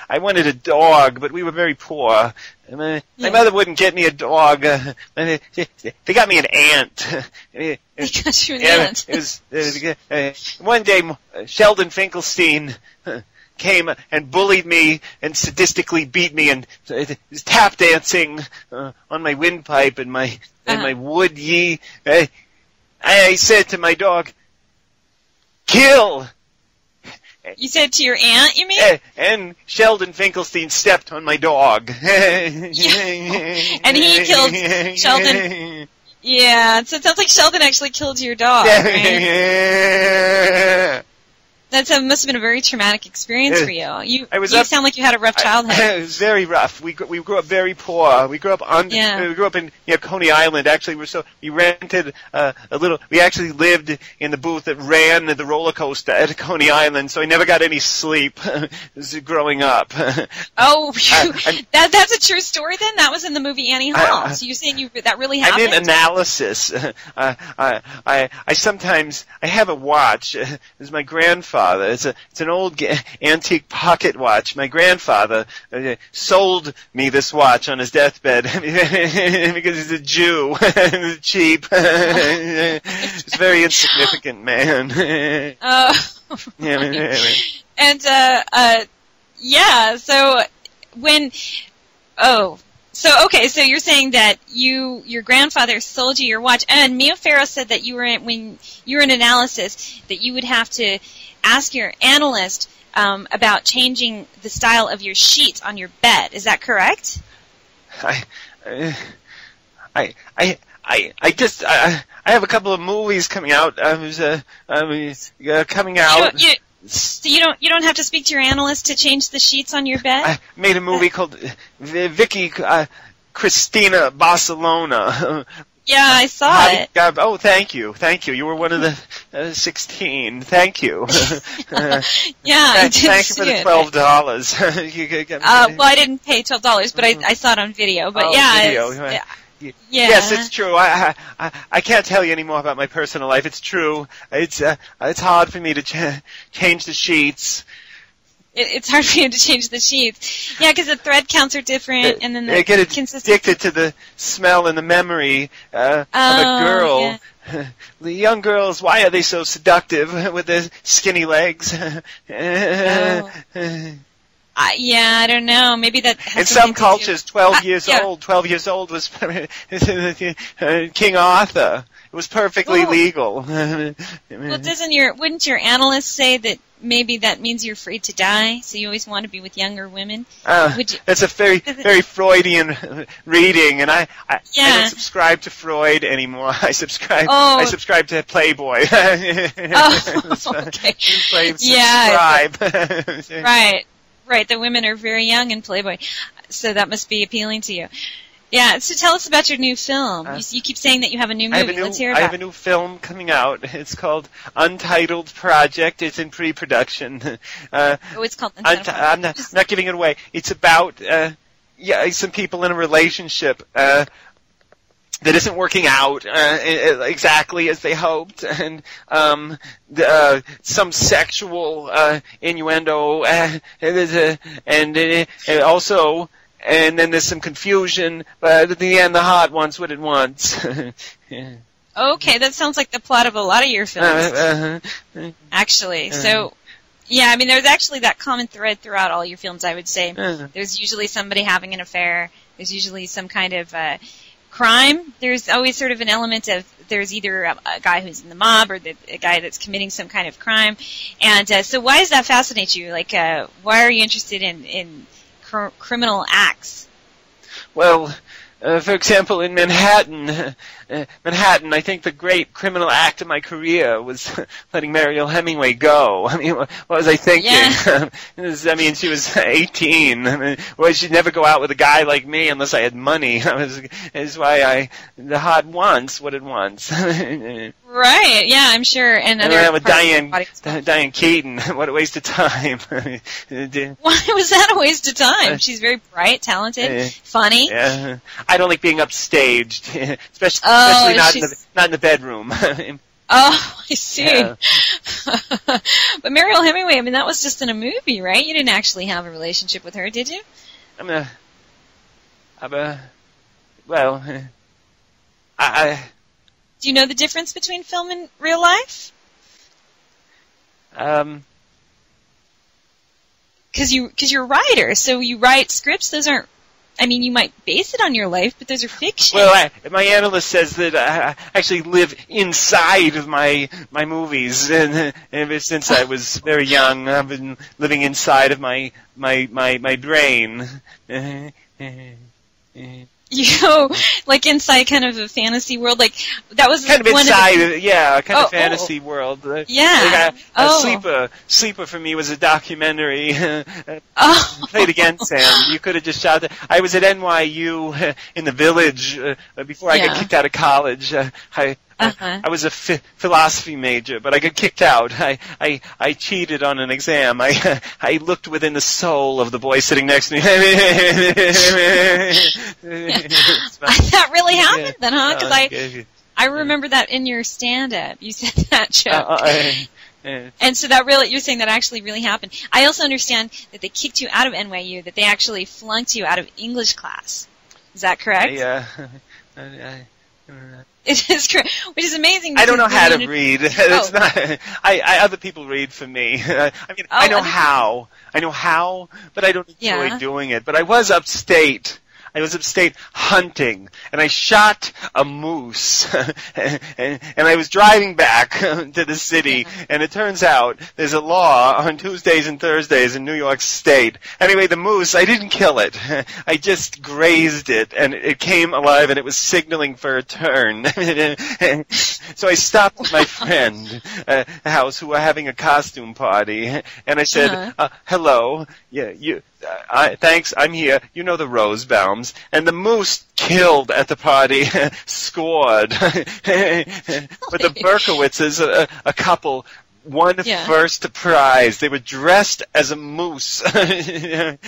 I wanted a dog, but we were very poor. My mother wouldn't get me a dog. They got me an ant. They got you an ant. It was, one day, Sheldon Finkelstein came and bullied me and sadistically beat me and was tap dancing on my windpipe and my wood yee. I said to my dog, "Kill!" You said to your aunt, you mean? And Sheldon Finkelstein stepped on my dog. And he killed Sheldon. Yeah, so it sounds like Sheldon actually killed your dog, right? That must have been a very traumatic experience for you. You sound like you had a rough childhood. It was very rough. We grew up very poor. We grew up we grew up in Coney Island. Actually, we rented a little. We actually lived in the booth that ran the roller coaster at Coney Island. So I never got any sleep growing up. Oh, that's a true story. Then that was in the movie Annie Hall. So you're saying that really happened? I'm in analysis. I sometimes have a watch. It's my grandfather. It's an old antique pocket watch. My grandfather sold me this watch on his deathbed because he's a Jew. Cheap. He's a very insignificant man. And so when so you're saying that your grandfather sold you your watch, and Mia Farrow said that when you were in analysis that you would have to ask your analyst about changing the style of your sheets on your bed. Is that correct? I have a couple of movies coming out. Coming out. So you don't have to speak to your analyst to change the sheets on your bed? I made a movie called Vicky Cristina Barcelona. Yeah, I saw it. Oh, thank you. You were one of the 16. Thank you. Yeah, I did thank you for the $12. Well, I didn't pay $12, but I saw it on video. But video. Yes, it's true. I can't tell you any more about my personal life. It's true. It's hard for me to change the sheets. It's hard for you to change the sheets. Yeah, because the thread counts are different, and then they get addicted to the smell and the memory of a girl. Yeah. The young girls, why are they so seductive with their skinny legs? Yeah, I don't know. Maybe that has In something some to cultures, do- 12 years yeah. old. 12 years old was King Arthur. It was perfectly Oh. legal. Well, wouldn't your analyst say that maybe that means you're afraid to die, so you always want to be with younger women? Would you- That's a very, very Freudian reading, and I Yeah. don't subscribe to Freud anymore. I subscribe to Playboy. Oh, okay. Subscribe. Right. The women are very young in Playboy, so that must be appealing to you. Yeah, so tell us about your new film. You keep saying that you have a new movie. Let's hear about it. I have a new film coming out. It's called Untitled Project. It's in pre-production. It's called Untitled Project. I'm not giving it away. It's about some people in a relationship that isn't working out exactly as they hoped, and some sexual innuendo, and also. And then there's some confusion, but at the end, the heart wants what it wants. Okay, that sounds like the plot of a lot of your films, actually. So, yeah, I mean, there's actually that common thread throughout all your films, I would say. There's usually somebody having an affair. There's usually some kind of crime. There's always sort of an element of there's either a guy who's in the mob or a guy that's committing some kind of crime. And so why does that fascinate you? Like, why are you interested in criminal acts? Well, for example, in Manhattan, I think the great criminal act of my career was letting Mariel Hemingway go. I mean, what was I thinking? Yeah. She was 18. She'd never go out with a guy like me unless I had money. Is why the heart wants what it wants. Right, yeah, I'm sure. And with Diane Keaton, what a waste of time. Why was that a waste of time? She's very bright, talented, funny. Yeah. I don't like being upstaged, especially not in the bedroom. Oh, I see. Yeah. But Mariel Hemingway, I mean, that was just in a movie, right? You didn't actually have a relationship with her, did you? Do you know the difference between film and real life? Because you're a writer, so you write scripts. Those aren't. I mean, you might base it on your life, but those are fiction. Well, my analyst says that I actually live inside of my movies, and ever since I was very young, I've been living inside of my brain. You know, like inside kind of a fantasy world, like that was kind of inside, fantasy world. Yeah. Sleeper for me was a documentary. Played against Sam. You could have just shot that. I was at NYU in the Village before I got kicked out of college. I was a philosophy major, but I got kicked out. I cheated on an exam. I looked within the soul of the boy sitting next to me. That really happened then, huh? Because I remember that in your stand-up. You said that joke. And so you're saying that actually really happened. I also understand that they kicked you out of NYU, that they actually flunked you out of English class. Is that correct? It is correct, which is amazing. I don't know how to read. It's not. Other people read for me. I know how, but I don't enjoy doing it. But I was upstate hunting, and I shot a moose, and I was driving back to the city, and it turns out there's a law on Tuesdays and Thursdays in New York State. Anyway, the moose, I didn't kill it. I just grazed it, and it came alive, and it was signaling for a turn. So I stopped at my friend's house, who were having a costume party, and I said, hello, thanks, I'm here. You know the Rosebaums. And the moose killed at the party scored. But the Berkowitzes, a couple, won first prize. They were dressed as a moose. Really?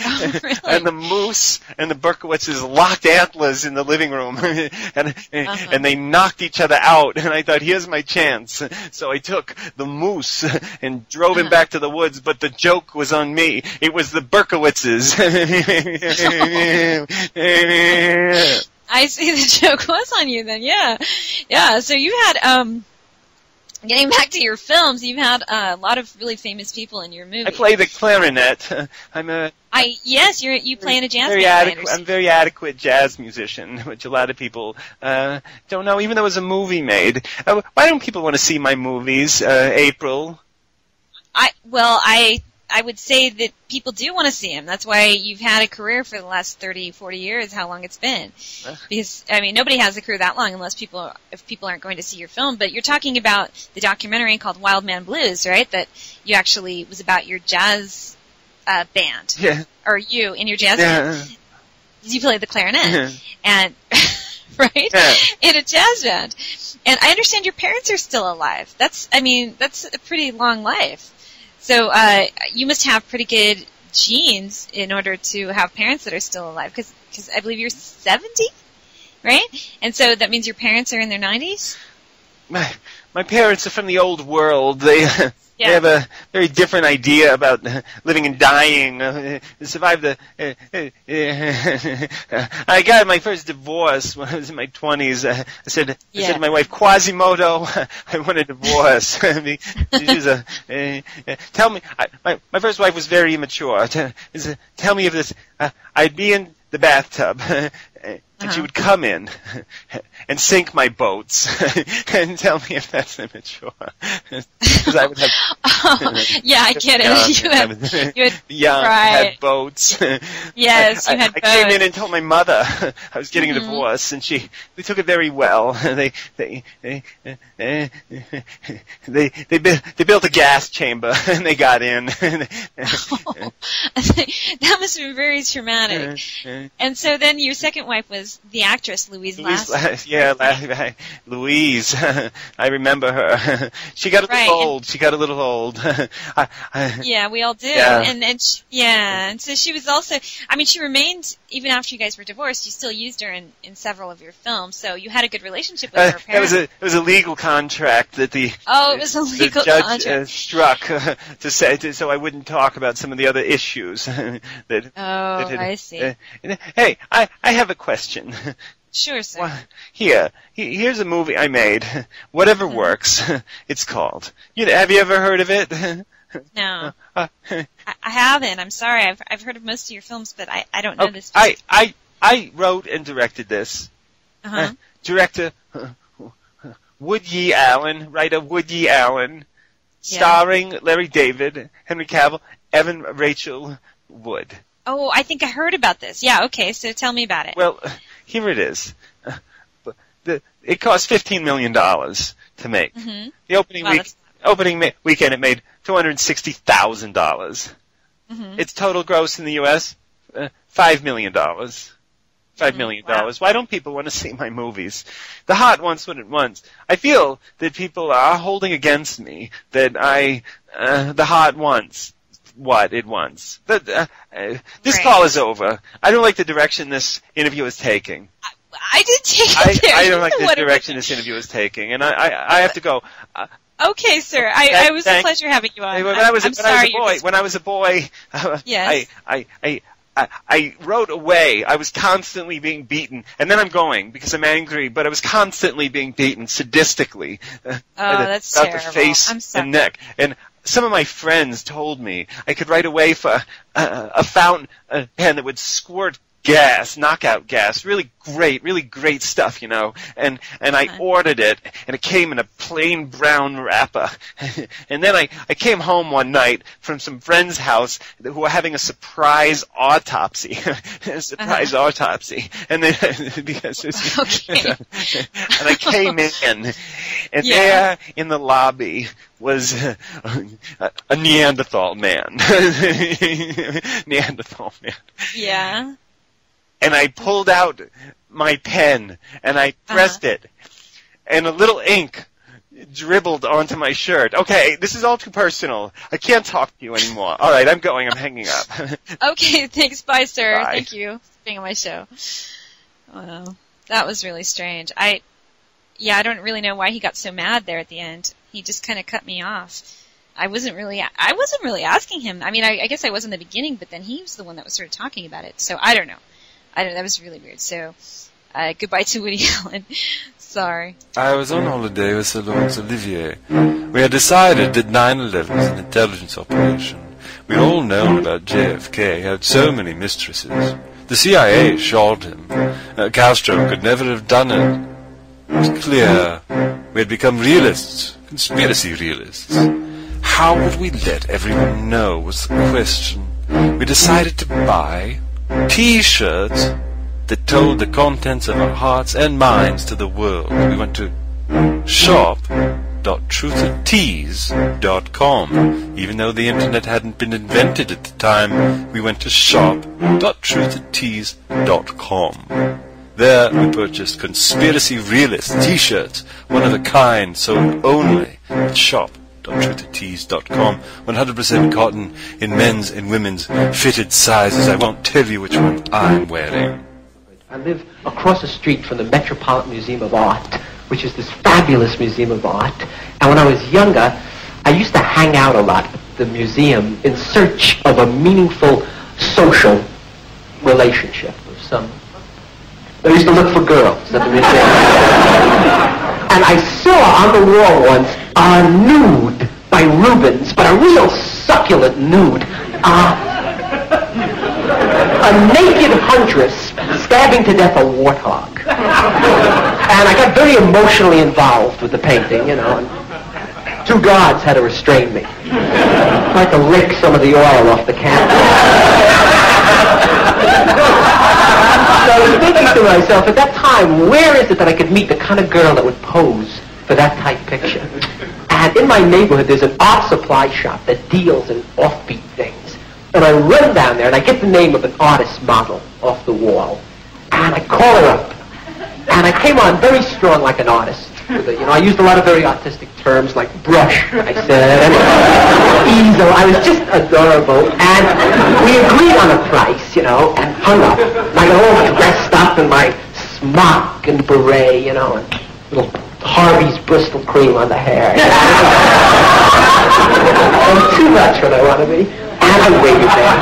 And the moose and the Berkowitzes locked antlers in the living room. And they knocked each other out. And I thought, here's my chance. So I took the moose and drove him back to the woods, but the joke was on me. It was the Berkowitzes. I see, the joke was on you then, yeah. So you had, Getting back to your films, you've had a lot of really famous people in your movies. I play the clarinet. Yes, you play in a jazz band. I'm a very adequate jazz musician, which a lot of people don't know, even though it was a movie made. Why don't people want to see my movies, April? I would say that people do want to see him. That's why you've had a career for the last 30, 40 years, how long it's been. Because, nobody has a career that long if people aren't going to see your film. But you're talking about the documentary called Wild Man Blues, right? That you actually was about your jazz band. Yeah. Or you in your jazz band. You played the clarinet. And, right? Yeah. In a jazz band. And I understand your parents are still alive. That's a pretty long life. So you must have pretty good genes in order to have parents that are still alive, because I believe you're 70, right? And so that means your parents are in their 90s? My parents are from the old world. They have a very different idea about living and dying. Survive the. I got my first divorce when I was in my 20s. I said to my wife, Quasimodo, I want a divorce. She was tell me. My first wife was very immature. Tell me if this. I'd be in the bathtub. And she would come in and sink my boats and tell me if that's immature. Because I would have... yeah, I get it. You had boats. Yes, you had boats. I came in and told my mother I was getting a divorce, and they took it very well. They built a gas chamber, and they got in. That must have been very traumatic. And so then your second wife was the actress Louise Lasser. Yeah, Louise. I remember her. She got a little old. Yeah, we all do. Yeah. And so she was also. She remained even after you guys were divorced. You still used her in several of your films. So you had a good relationship with her. Apparently. It was a legal contract that the judge struck so I wouldn't talk about some of the other issues. I see. Hey, I have a question. Sure, sir. Well, here's a movie I made. Whatever Works, it's called. Have you ever heard of it? No. I haven't. I'm sorry. I've heard of most of your films, but I don't know this. I wrote and directed this. Director Woody Allen, writer Woody Allen, starring Larry David, Henry Cavill, Evan Rachel Wood. Oh, I think I heard about this. Yeah, okay, so tell me about it. Well, here it is. It cost $15 million to make. Mm-hmm. The opening weekend, it made $260,000. Mm-hmm. Its total gross in the U.S., $5 million. $5 million. Wow. Why don't people want to see my movies? The hot ones when it once. I feel that people are holding against me that the hot ones. What it wants. This call is over. I don't like the direction this interview is taking. I did take it there. I don't like the direction this interview is taking, and I have to go. Okay, sir. It was a pleasure having you on. When I was a boy, yes. I wrote away. I was constantly being beaten, and then I'm going because I'm angry. But I was constantly being beaten sadistically. That's about terrible. The face and neck, and some of my friends told me I could write away for a fountain pen that would squirt gas, knockout gas, really great stuff, and I ordered it, and it came in a plain brown wrapper, and then I came home one night from some friend's house who were having a surprise autopsy, autopsy, and then, because and I came in, and there in the lobby was a Neanderthal man. Neanderthal man. Yeah. And I pulled out my pen, and I pressed it, and a little ink dribbled onto my shirt. Okay, this is all too personal. I can't talk to you anymore. All right, I'm going. I'm hanging up. Okay, thanks. Bye, sir. Bye. Thank you for being on my show. Wow, that was really strange. I don't really know why he got so mad there at the end. He just kind of cut me off. I wasn't really asking him. I guess I was in the beginning, but then he was the one that was sort of talking about it. So I don't know. That was really weird. So, Goodbye to Woody Allen. Sorry. I was on holiday with Sir Laurence Olivier. We had decided that 9/11 was an intelligence operation. We'd all known about JFK, had so many mistresses. The CIA shot him. Castro could never have done it. It was clear. We had become realists, conspiracy realists. How would we let everyone know was the question. We decided to buy T-shirts that told the contents of our hearts and minds to the world. We went to shop.truthandtease.com. Even though the internet hadn't been invented at the time, we went to shop.truthandtease.com. There we purchased Conspiracy Realist T-shirts, one of a kind, sold only at shop.truthandtease.com, 100% cotton in men's and women's fitted sizes. I won't tell you which one I'm wearing. I live across the street from the Metropolitan Museum of Art, which is this fabulous museum of art. And when I was younger, I used to hang out a lot at the museum in search of a meaningful social relationship of some. I used to look for girls at the museum. And I saw on the wall once a nude by Rubens, but a real succulent nude. A naked huntress stabbing to death a warthog. And I got very emotionally involved with the painting, and two guards had to restrain me. I tried to lick some of the oil off the canvas. So I was thinking to myself, at that time, where is it that I could meet the kind of girl that would pose for that type picture? And in my neighborhood, there's an art supply shop that deals in offbeat things. And I run down there, and I get the name of an artist model off the wall. And I call her up. And I came on very strong like an artist. I used a lot of very artistic terms like brush, I said, and easel. I was just adorable. And we agreed on a price, and hung up. And I got all dressed up in my smock and beret, and little Harvey's Bristol cream on the hair. And too much what I want to be. And I waited there.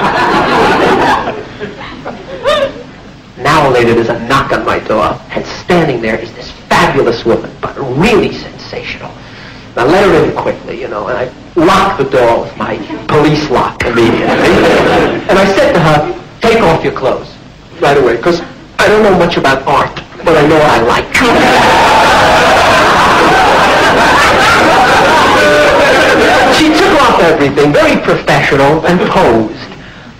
An hour later, there's a knock on my door, and standing there is this fabulous woman, but really sensational. And I let her in quickly, and I locked the door with my police lock immediately. And I said to her, take off your clothes right away, because I don't know much about art, but I know what I like. She took off everything, very professional, and posed.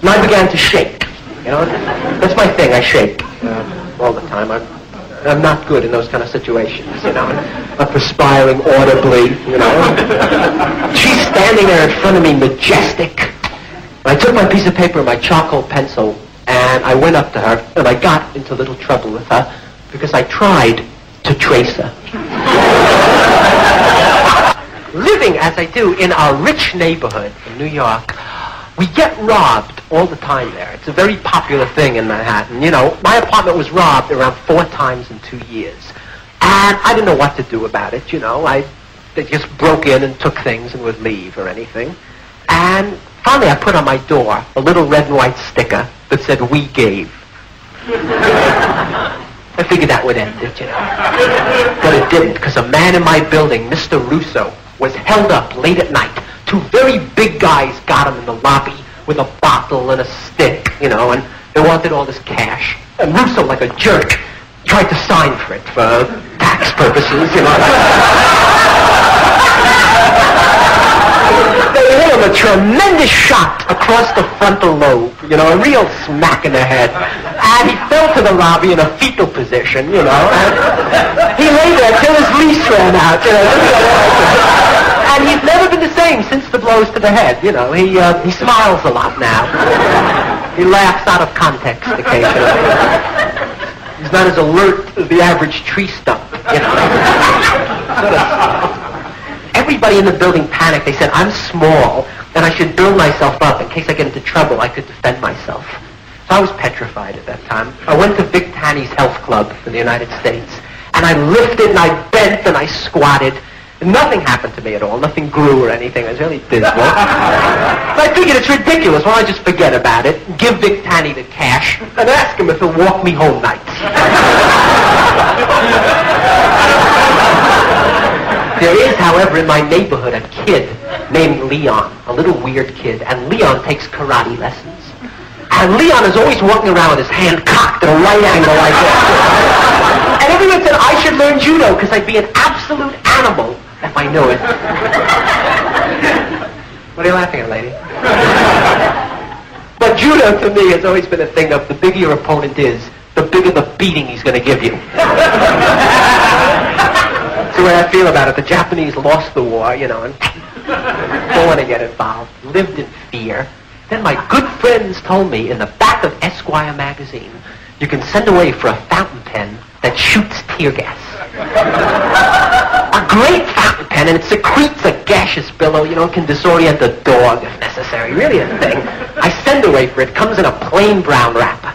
And I began to shake. That's my thing, I shake all the time. I'm not good in those kind of situations, I'm perspiring audibly, She's standing there in front of me, majestic. And I took my piece of paper and my charcoal pencil, and I went up to her, and I got into a little trouble with her because I tried to trace her. Living as I do in our rich neighborhood in New York, we get robbed all the time there. It's a very popular thing in Manhattan. My apartment was robbed around 4 times in 2 years. And I didn't know what to do about it, They just broke in and took things and would leave or anything. And finally I put on my door a little red and white sticker that said, "We gave." I figured that would end it, But it didn't, because a man in my building, Mr. Russo, was held up late at night. 2 very big guys got him in the lobby with a bottle and a stick, and they wanted all this cash. And Russo, like a jerk, tried to sign for it for tax purposes, They hit him a tremendous shot across the frontal lobe, a real smack in the head. And he fell to the lobby in a fetal position, and he lay there till his lease ran out, And he's never been the same since the blows to the head, He smiles a lot now. He laughs out of context occasionally. He's not as alert as the average tree stump, Everybody in the building panicked. They said, I'm small, and I should build myself up. In case I get into trouble, I could defend myself. So I was petrified at that time. I went to Vic Tanny's health club in the United States, and I lifted, and I bent, and I squatted. Nothing happened to me at all. Nothing grew or anything. I was really dismal. So I figured it's ridiculous. Why don't I just forget about it, give Vic Tanny the cash, and ask him if he'll walk me home nights. There is, however, in my neighborhood a kid named Leon, a little weird kid, and Leon takes karate lessons. And Leon is always walking around with his hand cocked at a right angle like this. And everyone said I should learn judo because I'd be an absolute animal if I knew it. What are you laughing at, lady? But judo to me has always been a thing of the bigger your opponent is, the bigger the beating he's going to give you. That's the way I feel about it. The Japanese lost the war, and don't want to get involved. Lived in fear. Then my good friends told me in the back of Esquire magazine, you can send away for a fountain pen that shoots tear gas. A great fountain pen, and it secretes a gaseous billow, can disorient a dog if necessary. Really a thing. I send away for it. Comes in a plain brown wrapper.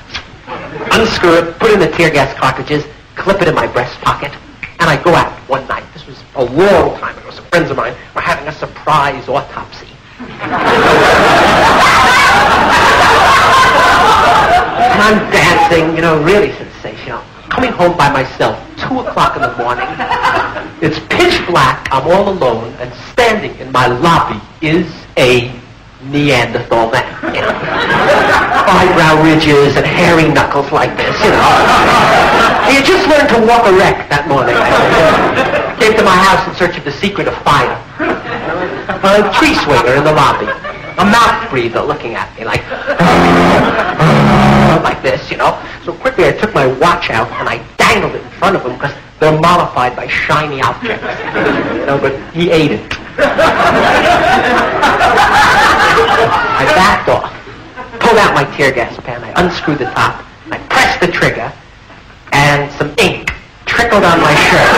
Unscrew it, put in the tear gas cartridges, clip it in my breast pocket, and I go out one night. This was a long time ago. Some friends of mine were having a surprise autopsy. And I'm dancing, really sensational. Coming home by myself, 2 o'clock in the morning. It's pitch black, I'm all alone, and standing in my lobby is a Neanderthal man. Eyebrow ridges and hairy knuckles like this, He had just learned to walk erect that morning. Came to my house in search of the secret of fire. A tree swinger in the lobby. A mouth breather looking at me like this, So quickly I took my watch out and I dangled it in front of him because they're mollified by shiny objects. But he ate it. I backed off, pulled out my tear gas pen, I unscrewed the top, I pressed the trigger, and some ink trickled on my shirt.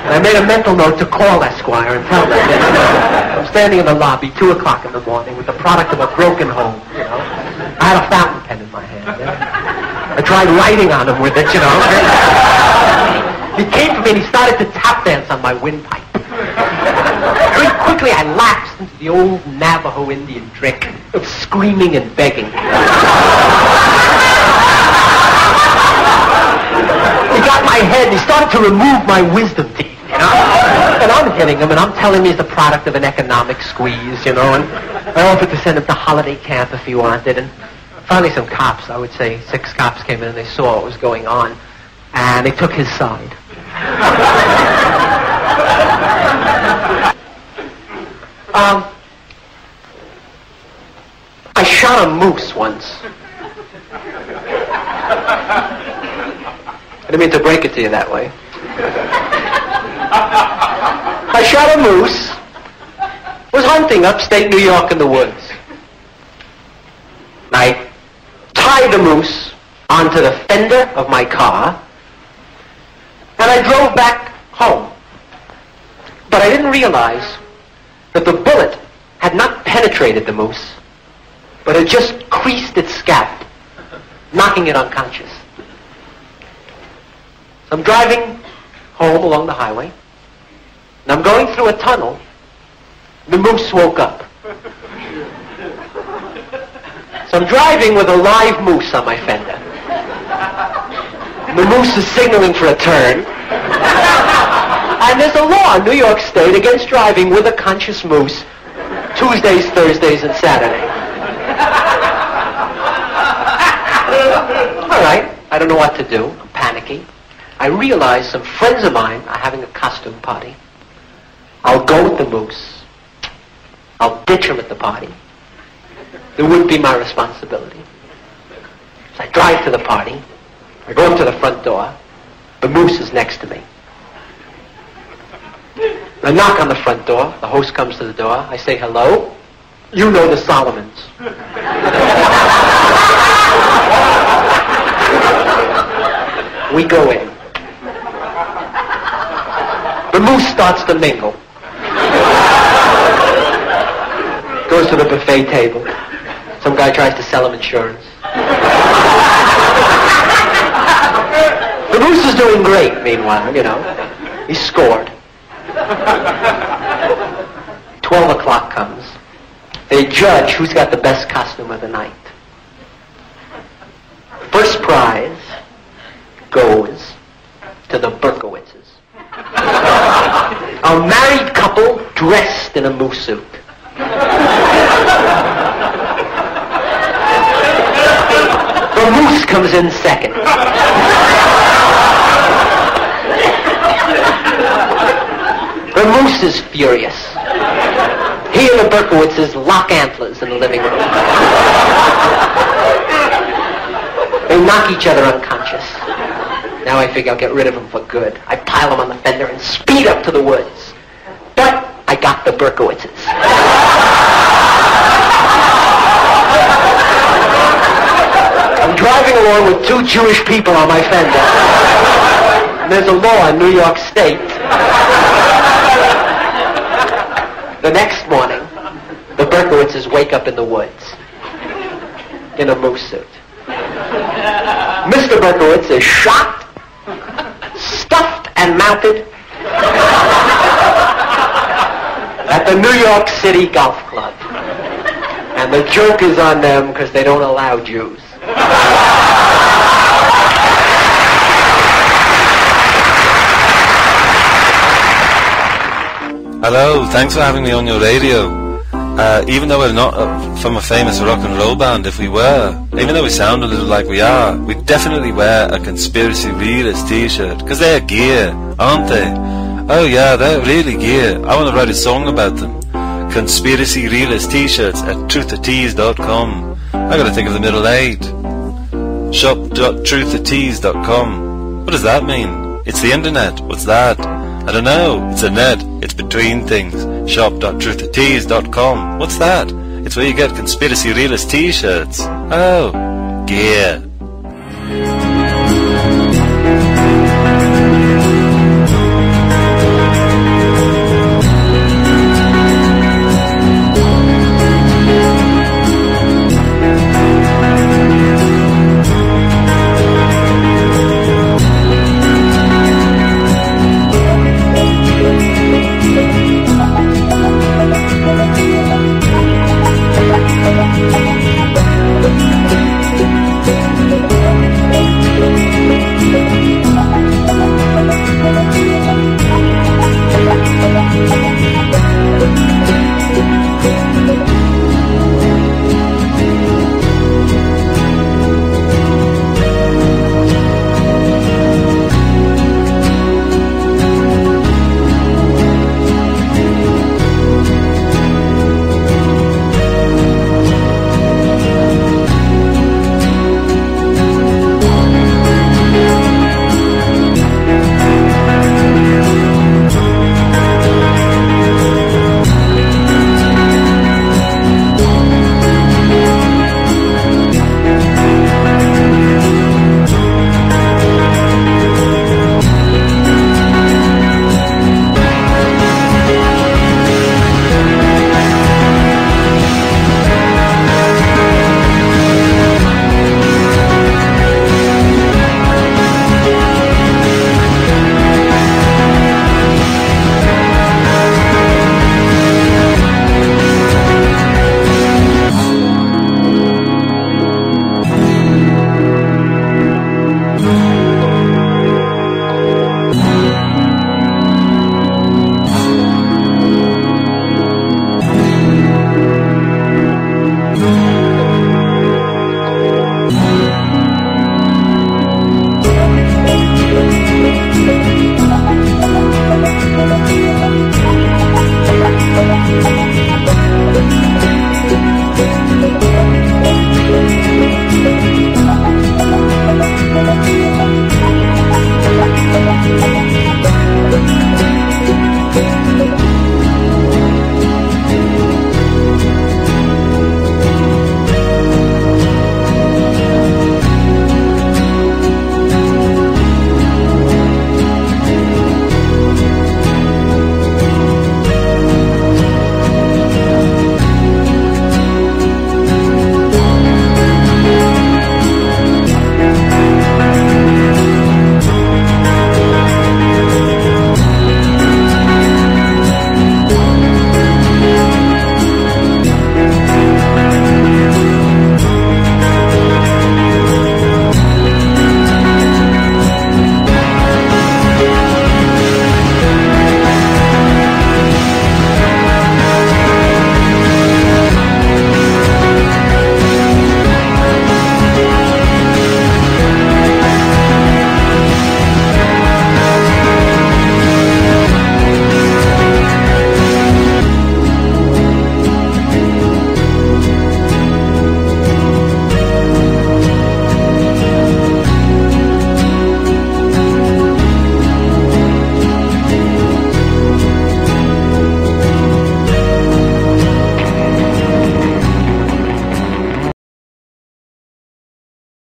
And I made a mental note to call Esquire and tell them this. I'm standing in the lobby, 2 o'clock in the morning, with the product of a broken home, I had a fountain pen in my hand. I tried writing on him with it, He came to me and he started to tap dance on my windpipe. Very quickly I lapsed into the old Navajo Indian trick of screaming and begging. He got my head and he started to remove my wisdom teeth. And I'm hitting him, and I'm telling him he's the product of an economic squeeze, and I offered to send him to holiday camp if he wanted, and finally some cops, I would say 6 cops came in and they saw what was going on, and they took his side. I shot a moose once. I didn't mean to break it to you that way. I shot a moose, was hunting upstate New York in the woods. I tied the moose onto the fender of my car, and I drove back home. But I didn't realize that the bullet had not penetrated the moose, but had just creased its scalp, knocking it unconscious. So I'm driving home along the highway, and I'm going through a tunnel. The moose woke up. So I'm driving with a live moose on my fender. The moose is signaling for a turn. And there's a law in New York State against driving with a conscious moose Tuesdays, Thursdays, and Saturdays. All right, I don't know what to do. I'm panicking. I realize some friends of mine are having a costume party. I'll go with the moose. I'll ditch him at the party. It would be my responsibility. So I drive to the party. I go up to the front door. The moose is next to me. I knock on the front door. The host comes to the door. I say, hello. You know the Solomons. We go in. The moose starts to mingle. Goes to the buffet table. Some guy tries to sell him insurance. The moose is doing great, meanwhile, He scored. 12 o'clock comes. They judge who's got the best costume of the night. First prize goes to the Berkowitzes. A married couple dressed in a moose suit. The moose comes in second. The moose is furious. He and the Berkowitzes lock antlers in the living room. They knock each other unconscious. Now I figure I'll get rid of them for good. I pile them on the fender and speed up to the woods. But I got the Berkowitzes. I'm driving along with two Jewish people on my fender. And there's a law in New York State. The next morning, the Berkowitzes wake up in the woods in a moose suit. Mr. Berkowitz is shot, stuffed, and mounted at the New York City Golf Club. And the joke is on them because they don't allow Jews. Hello, thanks for having me on your radio. Even though we're not from a famous rock and roll band, if we were, even though we sound a little like we are, we'd definitely wear a Conspiracy Realist t-shirt, because they're gear, aren't they? Oh yeah, they're really gear. I want to write a song about them. Conspiracy Realist t-shirts at truthatease.com. I gotta think of the middle 8. Shop.truthatease.com. What does that mean? It's the internet. What's that? I don't know. It's a net. It's between things. Shop.truthatease.com. What's that? It's where you get Conspiracy Realist t-shirts. Oh, gear.